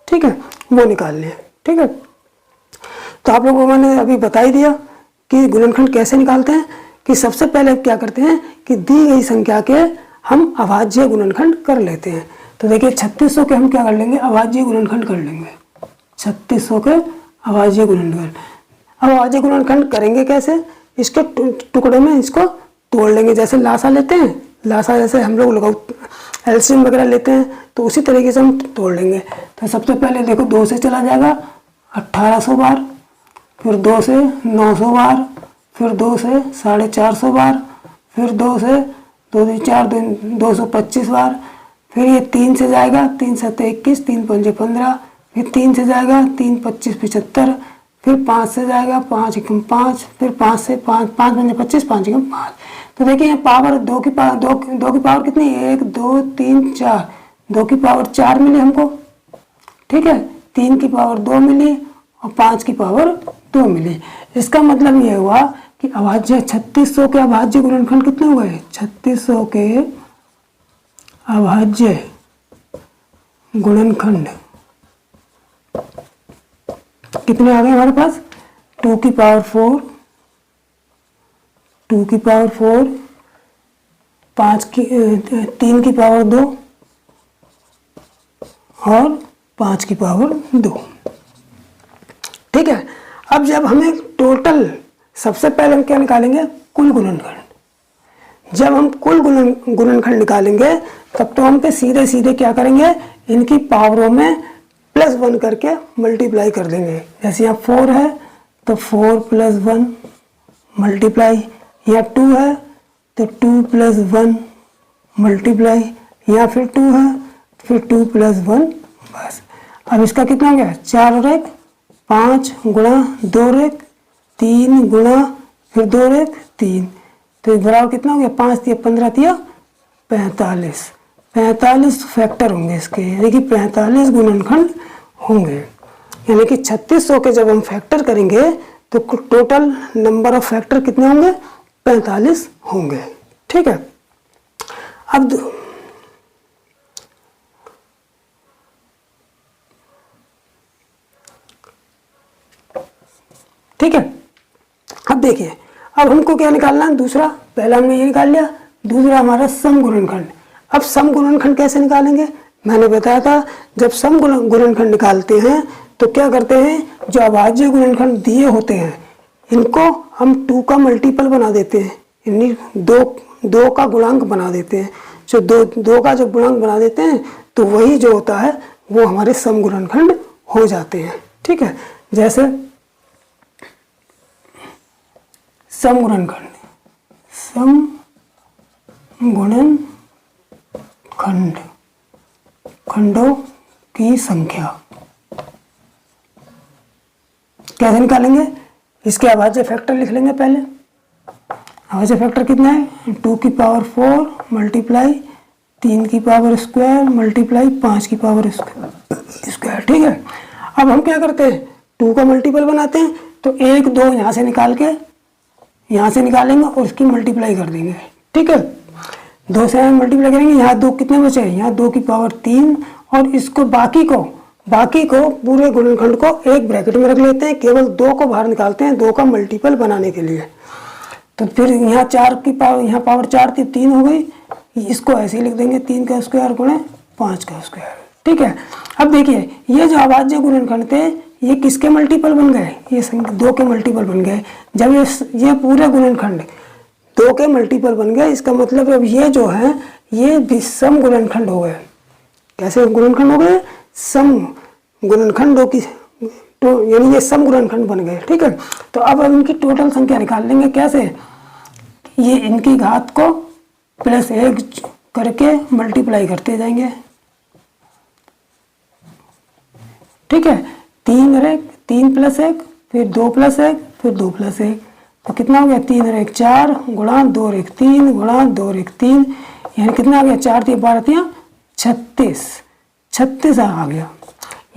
ठीक है, वो निकालने हैं। ठीक है, तो आप लोगों को मैंने अभी बता ही दिया कि गुणनखंड कैसे निकालते हैं। कि सबसे पहले क्या करते हैं कि दी गई संख्या के हम अभाज्य गुणनखंड कर लेते हैं। तो देखिए 3600 के हम क्या कर लेंगे, अभाज्य गुणनखंड कर लेंगे। 3600 के अभाज्य गुणनखंड। अब अभाज्य गुणनखंड करेंगे कैसे, इसके टुकड़े में इसको तोड़ लेंगे। जैसे लासा लेते हैं, लासा जैसे हम लोग एलसीएम वगैरह लेते हैं तो उसी तरीके से हम तोड़ लेंगे। तो सबसे पहले देखो 2 से चला जाएगा 1800 बार, फिर 2 से 900 बार, फिर 2 से 450 बार, फिर 2 से 2 4 225 बार, फिर ये 3 से जाएगा 3 7 21, 3 5 15, फिर 3 से जाएगा 3 25 75, फिर 5 से जाएगा 5 1 5, फिर 5 से 5 5 5 25, 5 1 5। तो देखिए ये पावर 2 की पावर कितनी है, 1 2 3 4, 2 की पावर 4 मिली हमको, ठीक है, 3 की पावर 2 मिली और 5 की पावर 2 मिली। इसका मतलब ये हुआ कि अभाज्य 3600 के अभाज्य गुणनखंड कितने हो गए, 3600 के अभाज्य गुणनखंड कितने आ गए हमारे पास, 2 की पावर 4, 2 की पावर 4, 3 की पावर 2 और 5 की पावर 2। ठीक है, अब जब हमें टोटल, सबसे पहले हम क्या निकालेंगे, कुल गुणनखंड। जब हम कुल गुणनखंड निकालेंगे तब तो हम पे सीधे सीधे क्या करेंगे, इनकी पावरों में +1 करके मल्टीप्लाई कर देंगे। जैसे यहाँ 4 है तो 4 + 1 मल्टीप्लाई, यहाँ 2 है तो 2 + 1 मल्टीप्लाई, यहाँ फिर 2 है फिर 2 + 1, बस। अब इसका कितना हो गया, 4 और 1 5 गुणा 2 और 1 3 गुणा फिर 2 और 1 3, तो इस बराबर कितना हो गया, 5 × 15 = 45। 45 फैक्टर होंगे इसके, यानी कि 45 गुणनखंड होंगे। यानी कि 3600 के जब हम फैक्टर करेंगे तो टोटल नंबर ऑफ फैक्टर कितने होंगे, 45 होंगे। ठीक है, अब ठीक है, अब देखिए, अब हमको क्या निकालना है, दूसरा, पहला हमने ये निकाल लिया, दूसरा हमारा सम गुणनखंड। अब सम गुणनखंड कैसे निकालेंगे, मैंने बताया था जब सम गुणनखंड निकालते हैं तो क्या करते हैं, जो अभाज्य गुणनखंड दिए होते हैं इनको हम 2 का मल्टीपल बना देते हैं, यानी 2 का गुणांक बना देते हैं। जो 2 का जब गुणांक बना देते हैं तो वही जो होता है वो हमारे सम गुणनखंड हो जाते हैं। ठीक है, जैसे सम गुणनखंड, सम गुणनखंड, खंडों की संख्या कैसे निकालेंगे, इसके अभाज्य फैक्टर लिख लेंगे पहले। अभाज्य फैक्टर कितना है, 2 की पावर 4 मल्टीप्लाई 3 की पावर स्क्वायर मल्टीप्लाई 5 की पावर स्क्वायर। ठीक है, अब हम क्या करते हैं, 2 का मल्टीपल बनाते हैं तो 1 2 यहाँ से निकाल के यहाँ से निकालेंगे और उसकी मल्टीप्लाई कर देंगे। ठीक है, 2 से मल्टीप्लाई करेंगे, यहाँ 2 कितने बचे, यहाँ 2 की पावर 3 और इसको बाकी को पूरे गुणनखंड को एक ब्रैकेट में रख लेते हैं, केवल 2 को बाहर निकालते हैं 2 का मल्टीपल बनाने के लिए। तो फिर यहाँ 4 की पावर, यहाँ पावर 4 थी 3 हो गई, इसको ऐसे ही लिख देंगे 3 का स्क्वायर गुणे 5 का स्क्वायर। ठीक है, अब देखिए ये जो अभाज्य गुणनखंड थे ये किसके मल्टीपल बन गए, ये 2 के मल्टीपल बन गए। जब ये पूरे गुणनखंड 2 के मल्टीपल बन गए, इसका मतलब अब ये जो है ये भी सम गुणनखंड हो गए। कैसे गुणनखंड हो गए, सम गुणनखंडों की, तो यानी ये सम गुणनखंड बन गए। ठीक है, तो अब हम इनकी टोटल संख्या निकाल लेंगे। कैसे, ये इनकी घात को +1 करके मल्टीप्लाई करते जाएंगे। ठीक है, 3 और 1 3 + 1 फिर 2 + 1 फिर 2 + 1, तो कितना हो गया 3 और 1 4 गुणा 2 और 1 3 गुणा 2 और 1 3, यानी कितना आ गया 4 3 12 36, 36 आ गया।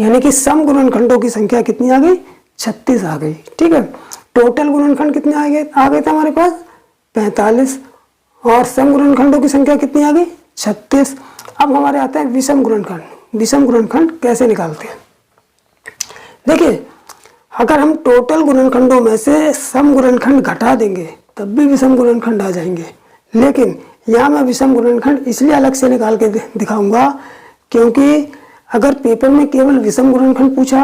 यानी कि सम गुणनखंडों की संख्या कितनी आ गई 36 आ गई। ठीक है, टोटल गुणनखंड कितने आ गए थे हमारे पास 45 और सम गुणनखंडों की संख्या कितनी आ गई 36। अब हमारे आते हैं विषम गुणनखंड। विषम गुणनखंड कैसे निकालते हैं? देखिए, अगर हम टोटल गुणनखंडों में से सम गुणनखंड घटा देंगे तब भी विषम गुणनखंड आ जाएंगे, लेकिन यहाँ मैं विषम गुणनखंड इसलिए अलग से निकाल के दिखाऊंगा क्योंकि अगर पेपर में केवल विषम गुणनखंड पूछा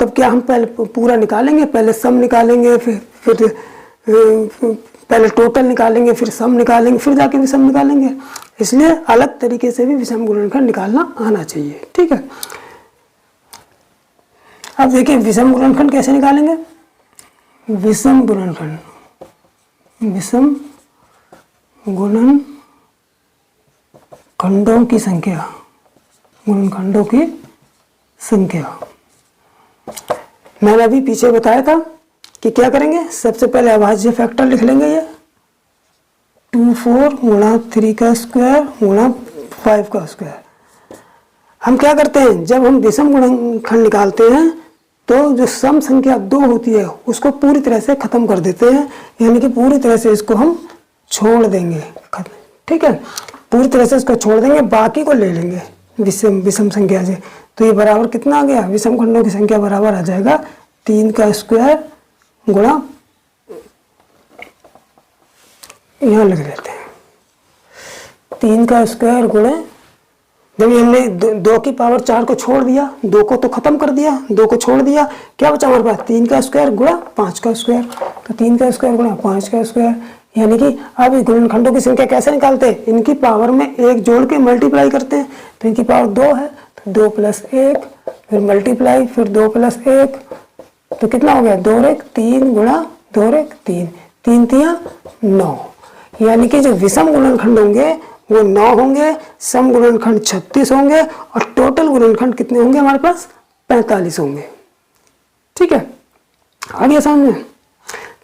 तब क्या हम पहले पूरा निकालेंगे, पहले सम निकालेंगे, फिर पहले टोटल निकालेंगे, फिर सम निकालेंगे, फिर जाके विषम निकालेंगे। इसलिए अलग तरीके से भी विषम गुणनखंड निकालना आना चाहिए। ठीक है, अब देखिए विषम गुणनखंड कैसे निकालेंगे। विषम गुणनखंड, विषम गुणनखंडों की संख्या, गुणनखंडों की संख्या मैंने अभी पीछे बताया था कि क्या करेंगे। सबसे पहले अभाज्य फैक्टर लिख लेंगे, ये 2 4 गुणा 3 का स्क्वायर गुणा 5 का स्क्वायर। हम क्या करते हैं, जब हम विषम गुणनखंड निकालते हैं तो जो सम संख्या 2 होती है उसको पूरी तरह से खत्म कर देते हैं, यानी कि पूरी तरह से इसको हम छोड़ देंगे। ठीक है, पूरी तरह से इसको छोड़ देंगे, बाकी को ले लेंगे विषम संख्या से। तो ये बराबर कितना आ गया, विषम खंडों की संख्या बराबर आ जाएगा 3 का स्क्वायर गुणा, यहाँ लिख लेते हैं 3 का स्क्वायर गुणा, जब हमने 2 की पावर 4 को छोड़ दिया, 2 को तो खत्म कर दिया, 2 को छोड़ दिया, क्या बचा हमारे पास 3 का स्क्वायर गुणा 5 का स्क्वायर। तो 3 का स्क्वायर गुणा 5 का स्क्वायर, यानी कि अब इस गुणनखंडों की संख्या कैसे निकालते हैं, इनकी पावर में 1 जोड़ के मल्टीप्लाई करते हैं। तो इनकी पावर 2 है तो 2 + 1, फिर मल्टीप्लाई, फिर 2 + 1, तो कितना हो गया 2 और 1 3 गुणा 2 और 1 3, 3 3 9, यानी कि जो विषम गुणनखंड होंगे वो 9 होंगे, सम गुणनखंड 36 होंगे और टोटल गुणनखंड कितने होंगे हमारे पास 45 होंगे। ठीक है, आ गया समझ में।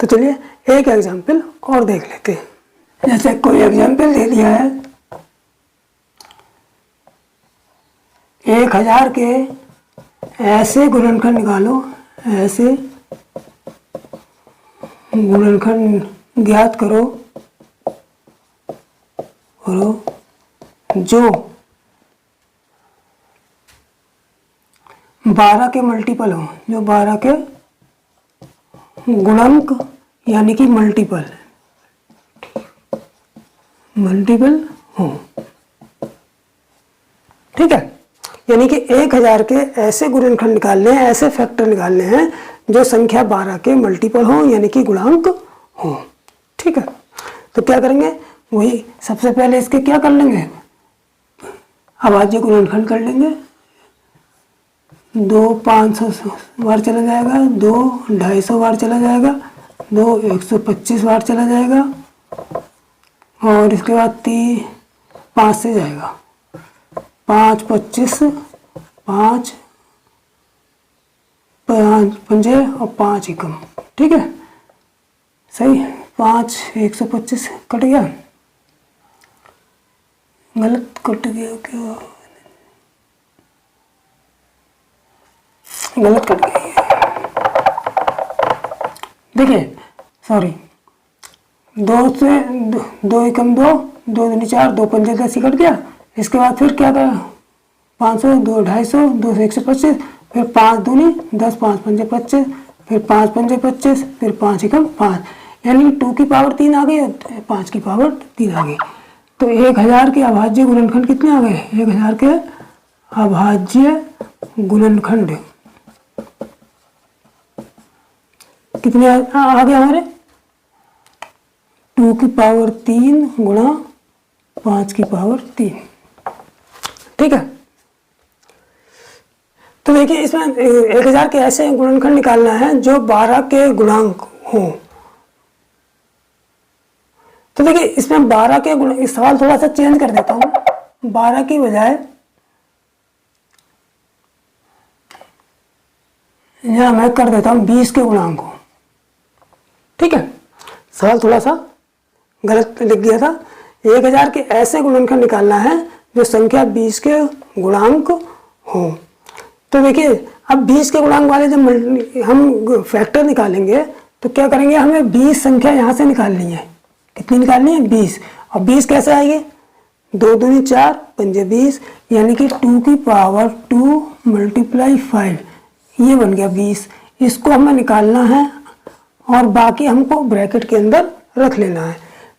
तो चलिए एक एग्जाम्पल और देख लेते हैं। जैसे कोई एग्जाम्पल दे दिया है 1000 के ऐसे गुणनखंड निकालो, ऐसे गुणनखंड ज्ञात करो जो 12 के मल्टीपल हो, जो 12 के गुणक यानी कि मल्टीपल हो। ठीक है, यानी कि 1000 के ऐसे गुणनखंड निकालने हैं, ऐसे फैक्टर निकालने हैं जो संख्या 12 के मल्टीपल हो यानी कि गुणांक हो। ठीक है, तो क्या करेंगे, वही सबसे पहले इसके क्या कर लेंगे, अभाज्य गुणनखंड कर लेंगे। 2 500 बार चला जाएगा, 2 250 बार चला जाएगा, 2 125 बार चला जाएगा और इसके बाद 5 से जाएगा, 5 25 5 पंजे और 5 एकम। ठीक है, सही, 5 125 कट गया, गलत कट गया क्या, गलत कट गया, देखिए सॉरी, 2 से 2 एकम 2, 2 दूनी 4, 2 पंजे 10 कट गया। इसके बाद फिर क्या करा, 500, 2 250, 2 से 125, फिर 5 दूनी 10, 5 पंजे 25, फिर 5 पंजे 25, फिर 5 एकम 5, यानी 2 की पावर 3 आ गई, 5 की पावर 3 आ गई। तो 1000 के अभाज्य गुणनखंड कितने आ गए, 1000 के अभाज्य गुणनखंड कितने आ गए हमारे, 2 की पावर 3 गुणा 5 की पावर 3। ठीक है, तो देखिए इसमें 1000 के ऐसे गुणनखंड निकालना है जो 12 के गुणांक हो। तो देखिए इसमें 12 के गुण, इस सवाल थोड़ा सा चेंज कर देता हूं, 12 की बजाय यहां मैं कर देता हूं 20 के गुणांक हो। ठीक है, सवाल थोड़ा सा गलत लिख गया था। 1000 के ऐसे गुणनखंड निकालना है जो संख्या 20 के गुणांक हो। तो देखिए, अब 20 के गुणांक वाले जब हम फैक्टर निकालेंगे तो क्या करेंगे, हमें 20 संख्या यहाँ से निकालनी है। कितनी निकालनी है? 20। और 20 कैसे आएगी? 2 दूनी 4, 5 20, यानी कि 2 की पावर 2 × 5, ये बन गया 20। इसको हमें निकालना है और बाकी हमको ब्रैकेट के अंदर रख लेना है।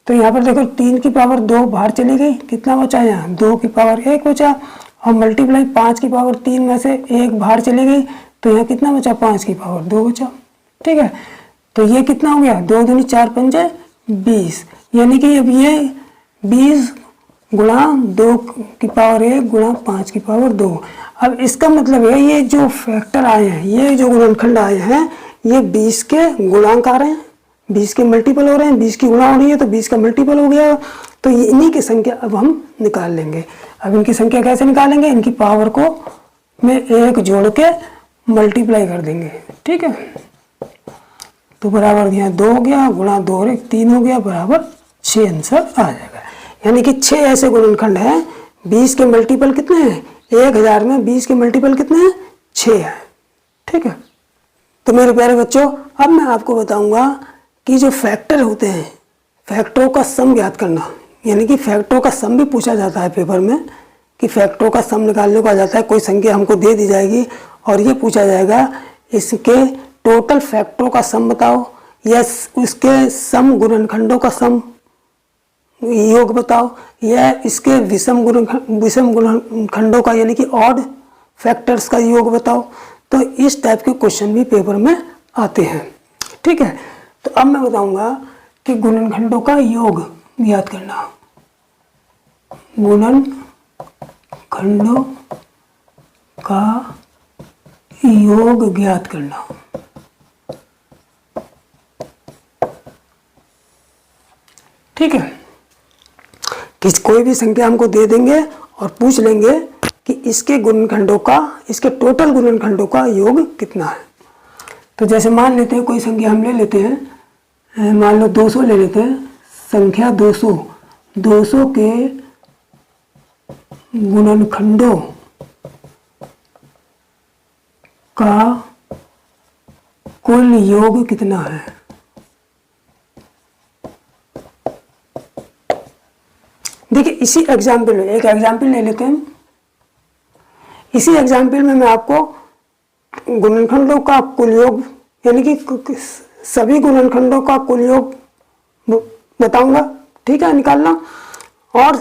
तो यहाँ पर देखो 3 की पावर 2 बाहर चली गई, कितना बचा यहाँ? 2 की पावर 1 बचा, और मल्टीप्लाई 5 की पावर 3 में से 1 बाहर चली गई, तो यहाँ कितना बचा? 5 की पावर 2 बचा। ठीक है, तो ये कितना हो गया? 2 दूनी 4, 5 20, यानी कि अब ये 20 गुणा 2 की पावर 1 गुणा 5 की पावर 2। अब इसका मतलब है ये जो फैक्टर आए हैं, ये जो गुणनखंड आए हैं, ये 20 के गुणांक आ रहे हैं, 20 के मल्टीपल हो रहे हैं, 20 की गुणा हो रही है तो 20 का मल्टीपल हो गया। तो इन्हीं की संख्या अब हम निकाल लेंगे। अब इनकी संख्या कैसे निकालेंगे? इनकी पावर को में 1 जोड़ के मल्टीप्लाई कर देंगे। ठीक है, तो बराबर यहाँ 2 हो गया, गुणा 2 और 1 3 हो गया, बराबर 6 आंसर आ जाएगा। यानी कि 6 ऐसे गुणनखंड हैं। 20 के मल्टीपल कितने हैं? 1000 में 20 के मल्टीपल कितने हैं? 6 है। ठीक है, तो मेरे प्यारे बच्चों, अब मैं आपको बताऊंगा कि जो फैक्टर होते हैं, फैक्टरों का सम ज्ञात करना, यानी कि फैक्टरों का सम भी पूछा जाता है पेपर में, कि फैक्टरों का सम निकालने को आ जाता है। कोई संख्या हमको दे दी जाएगी और ये पूछा जाएगा इसके टोटल फैक्टरों का सम बताओ, या उसके सम गुणनखंडों का सम योग बताओ, या इसके विषम गुणनखंडों का यानी कि ऑड फैक्टर्स का योग बताओ। तो इस टाइप के क्वेश्चन भी पेपर में आते हैं। ठीक है, तो अब मैं बताऊंगा कि गुणनखंडों का योग ज्ञात करना। गुणनखंडों का योग ज्ञात करना। ठीक है, कि कोई भी संख्या हमको दे देंगे और पूछ लेंगे कि इसके गुणनखंडों का, इसके टोटल गुणनखंडों का योग कितना है। तो जैसे मान लेते हैं कोई संख्या हम ले लेते हैं, मान लो 200 ले लेते हैं, संख्या 200, 200 के गुणनखंडों का कुल योग कितना है। देखिए, इसी एग्जाम्पल में एक एग्जाम्पल ले लेते हैं। इसी एग्जाम्पल में मैं आपको गुणनखंडों का कुल योग, यानी कि सभी गुणनखंडों का कुल योग बताऊंगा। ठीक है, निकालना। और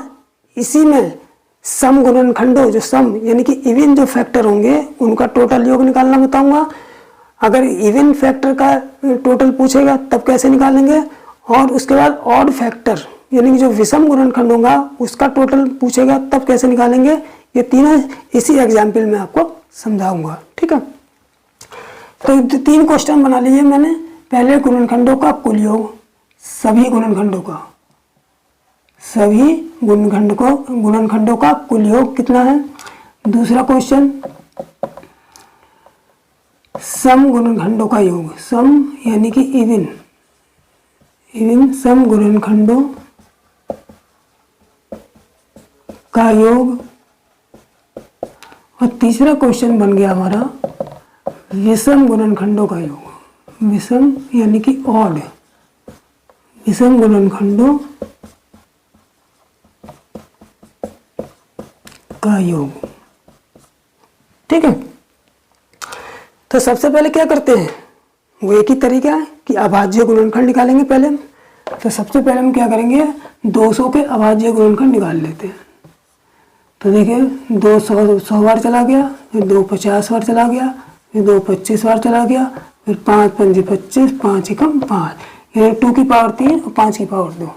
इसी में सम गुणनखंडों, जो सम यानी कि इवन जो फैक्टर होंगे, उनका टोटल योग निकालना बताऊंगा। अगर इवन फैक्टर का टोटल पूछेगा तब कैसे निकालेंगे, और उसके बाद ऑड फैक्टर यानी कि जो विषम गुणनखंड होगा उसका टोटल पूछेगा तब कैसे निकालेंगे। ये तीनों इसी एग्जाम्पल में आपको समझाऊंगा। ठीक है, तो 3 क्वेश्चन बना लिए मैंने। पहले गुणनखंडों का कुल योग, सभी गुणनखंडों का कुल योग कितना है। दूसरा क्वेश्चन सम गुणनखंडों का योग, सम यानी कि इवन सम गुणनखंडों का योग। और तीसरा क्वेश्चन बन गया हमारा विषम गुणनखंडों का योग, विषम यानी कि ऑड, विषम गुणनखंडों का योग। ठीक है, तो सबसे पहले क्या करते हैं, वो एक ही तरीका है कि अभाज्य गुणनखंड निकालेंगे पहले। तो सबसे पहले हम क्या करेंगे, 200 के अभाज्य गुणनखंड निकाल लेते हैं। तो देखिए 2 100 बार चला गया, फिर 2 50 बार चला गया, फिर 2 25 बार चला गया, फिर 5 5 25, 5 एकम 5, ये 2 की पावर 3 और 5 की पावर 2।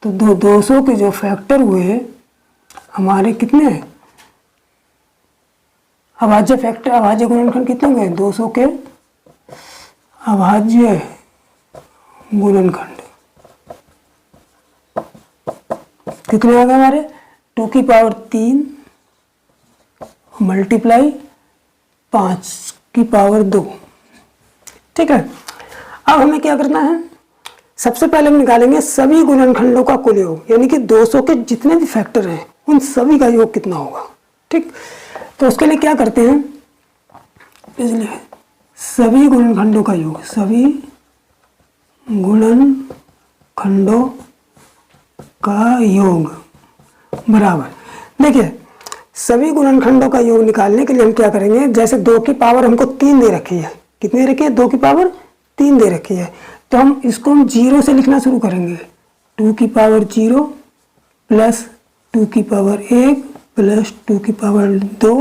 तो 200 के जो फैक्टर हुए हमारे कितने हैं, अभाज्य फैक्टर, अभाज्य गुणनखंड कितने हुए, 200 के अभाज्य गुणनखंड कितने आ गए हमारे, 2 की पावर 3 मल्टीप्लाई 5 की पावर 2। ठीक है, अब हमें क्या करना है, सबसे पहले हम निकालेंगे सभी गुणनखंडों का कुल योग, यानी कि 200 के जितने भी फैक्टर हैं उन सभी का योग कितना होगा। ठीक, तो उसके लिए क्या करते हैं, इसलिए सभी गुणनखंडों का योग, सभी गुणनखंडों का योग बराबर, देखिए सभी गुणनखंडों का योग निकालने के लिए हम क्या करेंगे, जैसे 2 की पावर हमको 3 दे रखी है, कितनी दे रखी है, 2 की पावर 3 दे रखी है, तो हम इसको 0 से लिखना शुरू करेंगे। 2 की पावर 0 प्लस 2 की पावर 1 प्लस 2 की पावर 2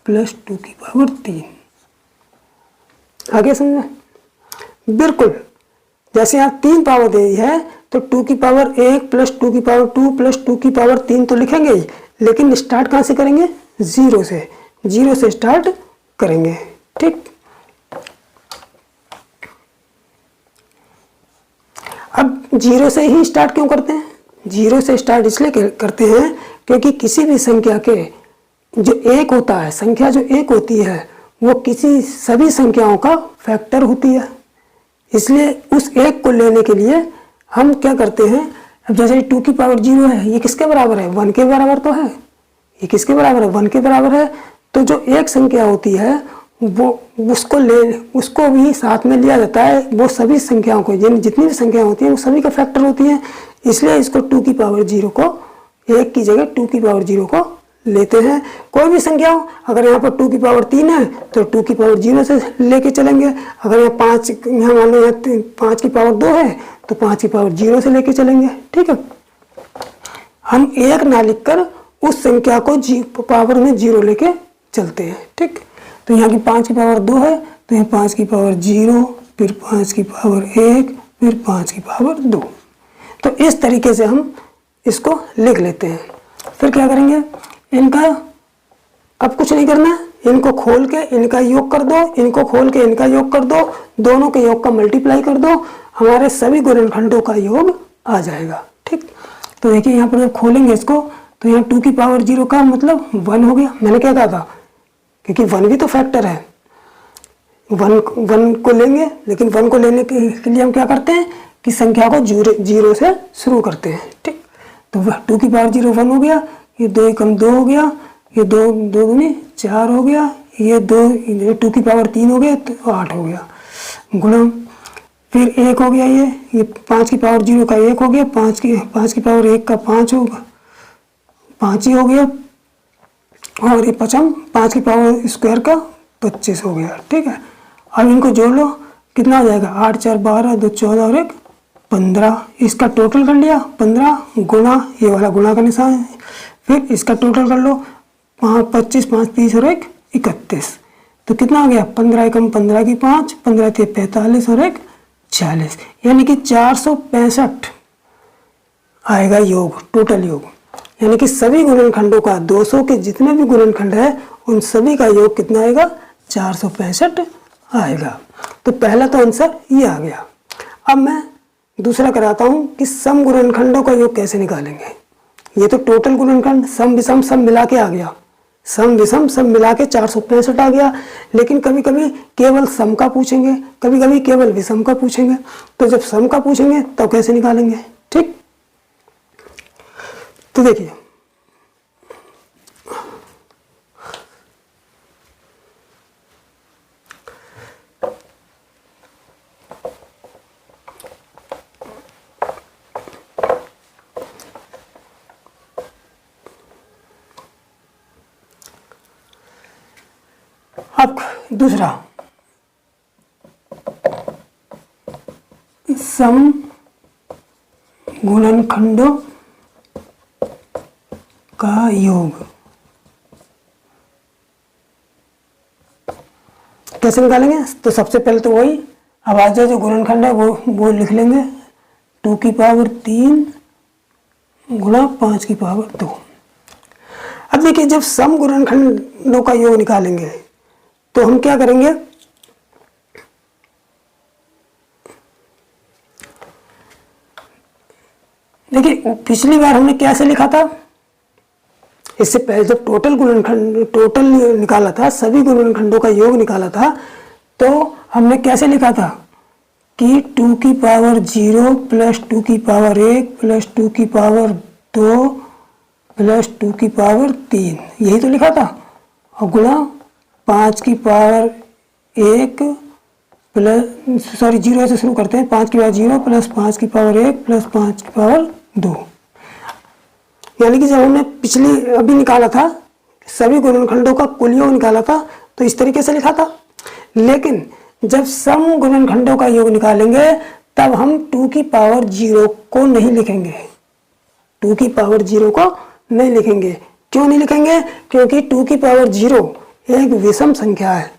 प्लस 2 की पावर 3। आगे समझे, बिल्कुल जैसे यहाँ 3 पावर दे है तो 2 की पावर 1 प्लस 2 की पावर 2 प्लस 2 की पावर 3 तो लिखेंगे ही, लेकिन स्टार्ट कहाँ से करेंगे, 0 से, 0 से स्टार्ट करेंगे। ठीक, अब 0 से ही स्टार्ट क्यों करते हैं, 0 से स्टार्ट इसलिए करते हैं क्योंकि किसी भी संख्या के जो एक होता है, संख्या जो एक होती है वो किसी सभी संख्याओं का फैक्टर होती है, इसलिए उस एक को लेने के लिए हम क्या करते हैं, अब जैसे 2 की पावर 0 है, ये किसके बराबर है, 1 के बराबर तो है, ये किसके बराबर है, 1 के बराबर है, तो जो एक संख्या होती है वो उसको भी साथ में लिया जाता है, वो सभी संख्याओं को, जितनी भी संख्या होती है वो सभी का फैक्टर होती है, इसलिए इसको 2 की पावर 0 को, 1 की जगह 2 की पावर 0 को लेते हैं। कोई भी संख्या हो, अगर यहाँ पर 2 की पावर 3 है तो 2 की पावर 0 से लेके चलेंगे, अगर यहाँ 5, यहाँ मान लो यहाँ 5 की पावर 2 है तो 5 की पावर 0 से लेके चलेंगे। ठीक है, हम 1 ना लिखकर उस संख्या को पावर में 0 लेके चलते हैं। ठीक, तो यहाँ की 5 की पावर 2 है तो यहाँ 5 की पावर 0, फिर 5 की पावर 1, फिर 5 की पावर 2, तो इस तरीके से हम इसको लिख लेते हैं। फिर क्या करेंगे, इनका अब कुछ नहीं करना, इनको खोल के इनका योग कर दो, इनको खोल के इनका योग कर दो, दोनों के योग का मल्टीप्लाई कर दो, हमारे सभी गुणनखंडों का योग आ जाएगा। ठीक, तो देखिए यहाँ पर जब खोलेंगे इसको तो यहाँ 2 की पावर 0 का मतलब 1 हो गया, मैंने क्या कहा था, क्योंकि 1 भी तो फैक्टर है, 1 को लेंगे, लेकिन 1 को लेने के लिए हम क्या करते हैं कि संख्या को 0 से शुरू करते हैं। ठीक, तो 2 की पावर 0 1 हो गया, ये 2 एकम 2 हो गया, ये 2 दूनी 4 हो गया, ये 2 की पावर 3 हो गया तो 8 हो गया, गुणा फिर 1 हो गया, ये 5 की पावर 0 का 1 हो गया, 5 की पावर 1 का 5 होगा, 5 ही हो गया, और ये 5 की पावर स्क्वायर का 25 हो गया। ठीक है, अब इनको जोड़ लो, कितना हो जाएगा, 8 4 12, 2 14 और 1 15, इसका टोटल कर लिया 15 गुणा, ये वाला गुणा का निशान है, फिर इसका टोटल कर लो, 25 5 30 और 1 31, तो कितना हो गया, 15 एकम 15 की 5, 15 थे 45 और 1 46, यानी कि 465 आएगा योग, टोटल योग, यानी कि सभी गुणनखंडों का 200 के जितने भी गुणनखंड है उन सभी का योग कितना आएगा, 465 आएगा। तो पहला तो आंसर ये आ गया। अब मैं दूसरा कराता हूँ कि सम गुणनखंडों का योग कैसे निकालेंगे। ये तो टोटल गुणनखंड सम विषम सब मिला के आ गया, सम विषम सब मिला के 465 आ गया, लेकिन कभी कभी केवल सम का पूछेंगे, कभी कभी केवल विषम का पूछेंगे, तो जब सम का पूछेंगे तो कैसे निकालेंगे। ठीक, तो देखिए अब दूसरा, सम गुणनखंडों का योग कैसे निकालेंगे। तो सबसे पहले तो वही अभाज्य जो गुणनखंड है वो लिख लेंगे, 2 की पावर 3 गुणा 5 की पावर 2। अब देखिए जब सम गुणनखंडों का योग निकालेंगे तो हम क्या करेंगे, देखिए पिछली बार हमने कैसे लिखा था, इससे पहले जब टोटल निकाला था, सभी गुणनखंडों का योग निकाला था, तो हमने कैसे लिखा था कि 2 की पावर 0 प्लस 2 की पावर 1 प्लस 2 की पावर 2 प्लस 2 की पावर 3, यही तो लिखा था, और गुणा 5 की पावर 1 प्लस, सॉरी 0 से शुरू करते हैं, 5 की पावर 0 प्लस 5 की पावर 1 प्लस 5 की पावर 2। यानी कि जब हमने पिछली अभी निकाला था सभी गुणनखंडों का कुल योग निकाला था तो इस तरीके से लिखा था, लेकिन जब सम गुणनखंडों का योग निकालेंगे तब हम 2 की पावर 0 को नहीं लिखेंगे, 2 की पावर 0 को नहीं लिखेंगे। क्यों नहीं लिखेंगे? क्योंकि 2 की पावर 0 एक विषम संख्या है,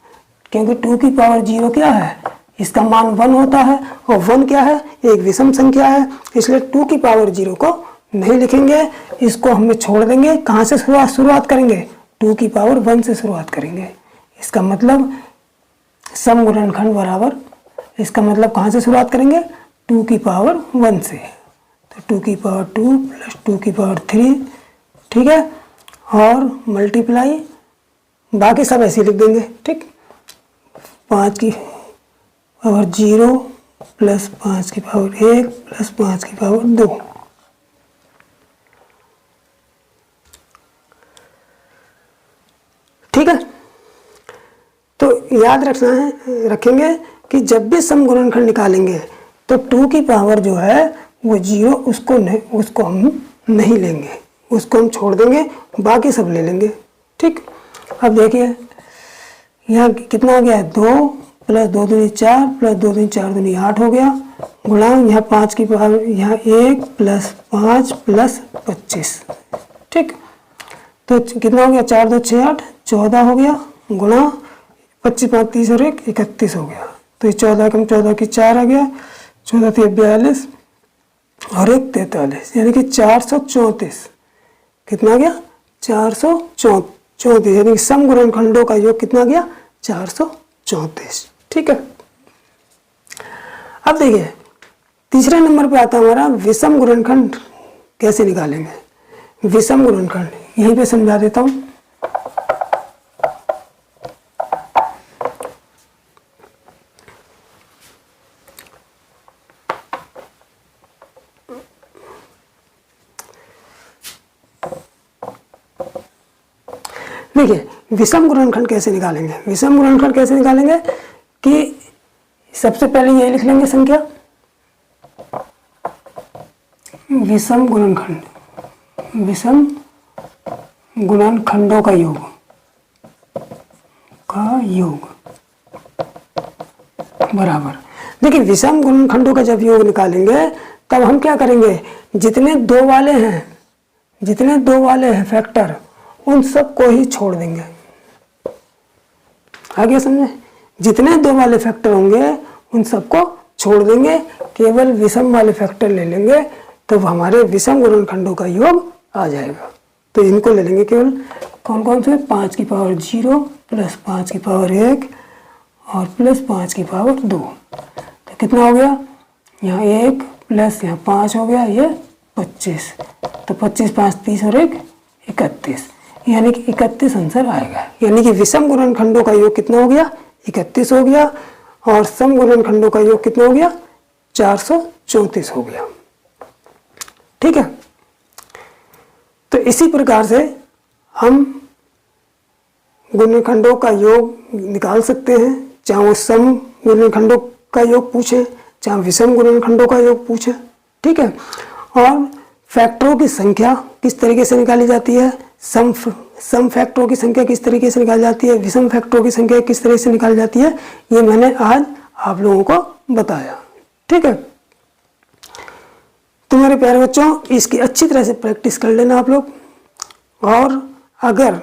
क्योंकि 2 की पावर 0 क्या है, इसका मान 1 होता है, और 1 क्या है, एक विषम संख्या है, इसलिए 2 की पावर 0 को नहीं लिखेंगे, इसको हमें छोड़ देंगे। कहाँ से शुरुआत करेंगे? 2 की पावर 1 से शुरुआत करेंगे। इसका मतलब सम गुणनखंड बराबर, इसका मतलब कहाँ से शुरुआत करेंगे? 2 की पावर 1 से, तो 2 की पावर 2 प्लस 2 की पावर 3, ठीक है, और मल्टीप्लाई, बाकी सब ऐसे लिख देंगे, ठीक। 5 की पावर 0 प्लस 5 की पावर 1 प्लस 5 की पावर 2, ठीक है। तो याद रखेंगे कि जब भी सम गुणनखंड निकालेंगे तो 2 की पावर जो है वो 0, उसको हम नहीं लेंगे, उसको हम छोड़ देंगे, बाकी सब ले लेंगे, ठीक। अब देखिए यहाँ कितना आ गया है, 2 प्लस 2 दूनी 4 प्लस 2 दूनी 4 दूनी 8 हो गया, गुणा यहाँ 5 की पावर, यहाँ 1 प्लस 5 प्लस 25, ठीक। तो कितना हो गया, 4 2 6 8, 14 हो गया, गुणा 25 5 30 और 1 31 हो गया, तो ये 14 कम 14 की 4 आ गया, 14 3 42 और 1 43, यानी कि 434, कितना गया, 434, यानी कि सम गुणनखंडों का योग कितना गया, 434, ठीक है। अब देखिए तीसरे नंबर पे आता है हमारा विषम गुणनखंड कैसे निकालेंगे। विषम गुणनखंड यहीं पे समझा देता हूं। देखिए विषम गुणनखंड कैसे निकालेंगे। विषम गुणनखंड कैसे निकालेंगे कि सबसे पहले ये लिख लेंगे संख्या, विषम गुणनखंड, विषम गुणनखंडों का योग बराबर। देखिए विषम गुणनखंडों का जब योग निकालेंगे तब हम क्या करेंगे, जितने दो वाले हैं फैक्टर, उन सब को ही छोड़ देंगे। आगे समझे, जितने दो वाले फैक्टर होंगे उन सबको छोड़ देंगे, केवल विषम वाले फैक्टर ले लेंगे, तो हमारे विषम गुणनखंडों का योग आ जाएगा। तो इनको ले लेंगे केवल, कौन कौन से, 5 की पावर 0 प्लस 5 की पावर 1 और प्लस 5 की पावर 2, तो कितना हो गया, यहाँ 1 प्लस यहाँ 5 हो गया, ये 25, तो 25 5 30 और 1 31, यानी कि 31 आंसर आएगा। यानी कि विषम गुणनखंडों का योग कितना हो गया, 31 हो गया, और सम गुणनखंडों का योग कितना हो गया, 434 हो गया, ठीक है। तो इसी प्रकार से हम गुणनखंडों का योग निकाल सकते हैं, चाहे वो सम गुणनखंडों का योग पूछे, चाहे विषम गुणनखंडों का योग पूछे, ठीक है। और फैक्टरों की संख्या किस तरीके से निकाली जाती है, सम फैक्टरों की संख्या किस तरीके से निकाली जाती है, विषम फैक्टरों की संख्या किस तरह से निकाली जाती है, ये मैंने आज आप लोगों को बताया, ठीक है। तो मेरे प्यारे बच्चों, इसकी अच्छी तरह से प्रैक्टिस कर लेना आप लोग, और अगर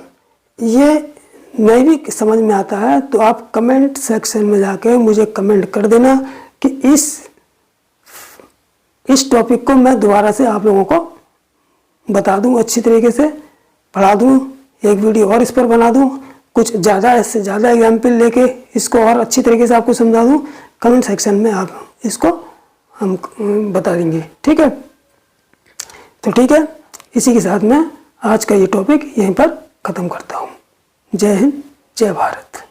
ये नहीं भी समझ में आता है तो आप कमेंट सेक्शन में जाके मुझे कमेंट कर देना कि इस टॉपिक को मैं दोबारा से आप लोगों को बता दूं, अच्छी तरीके से पढ़ा दूं, एक वीडियो और इस पर बना दूं, कुछ ज़्यादा इससे ज़्यादा एग्जाम्पल लेके इसको और अच्छी तरीके से आपको समझा दूं। कमेंट सेक्शन में आप इसको हम बता देंगे, ठीक है। तो ठीक है, इसी के साथ मैं आज का ये टॉपिक यहीं पर ख़त्म करता हूँ। जय हिंद, जय भारत।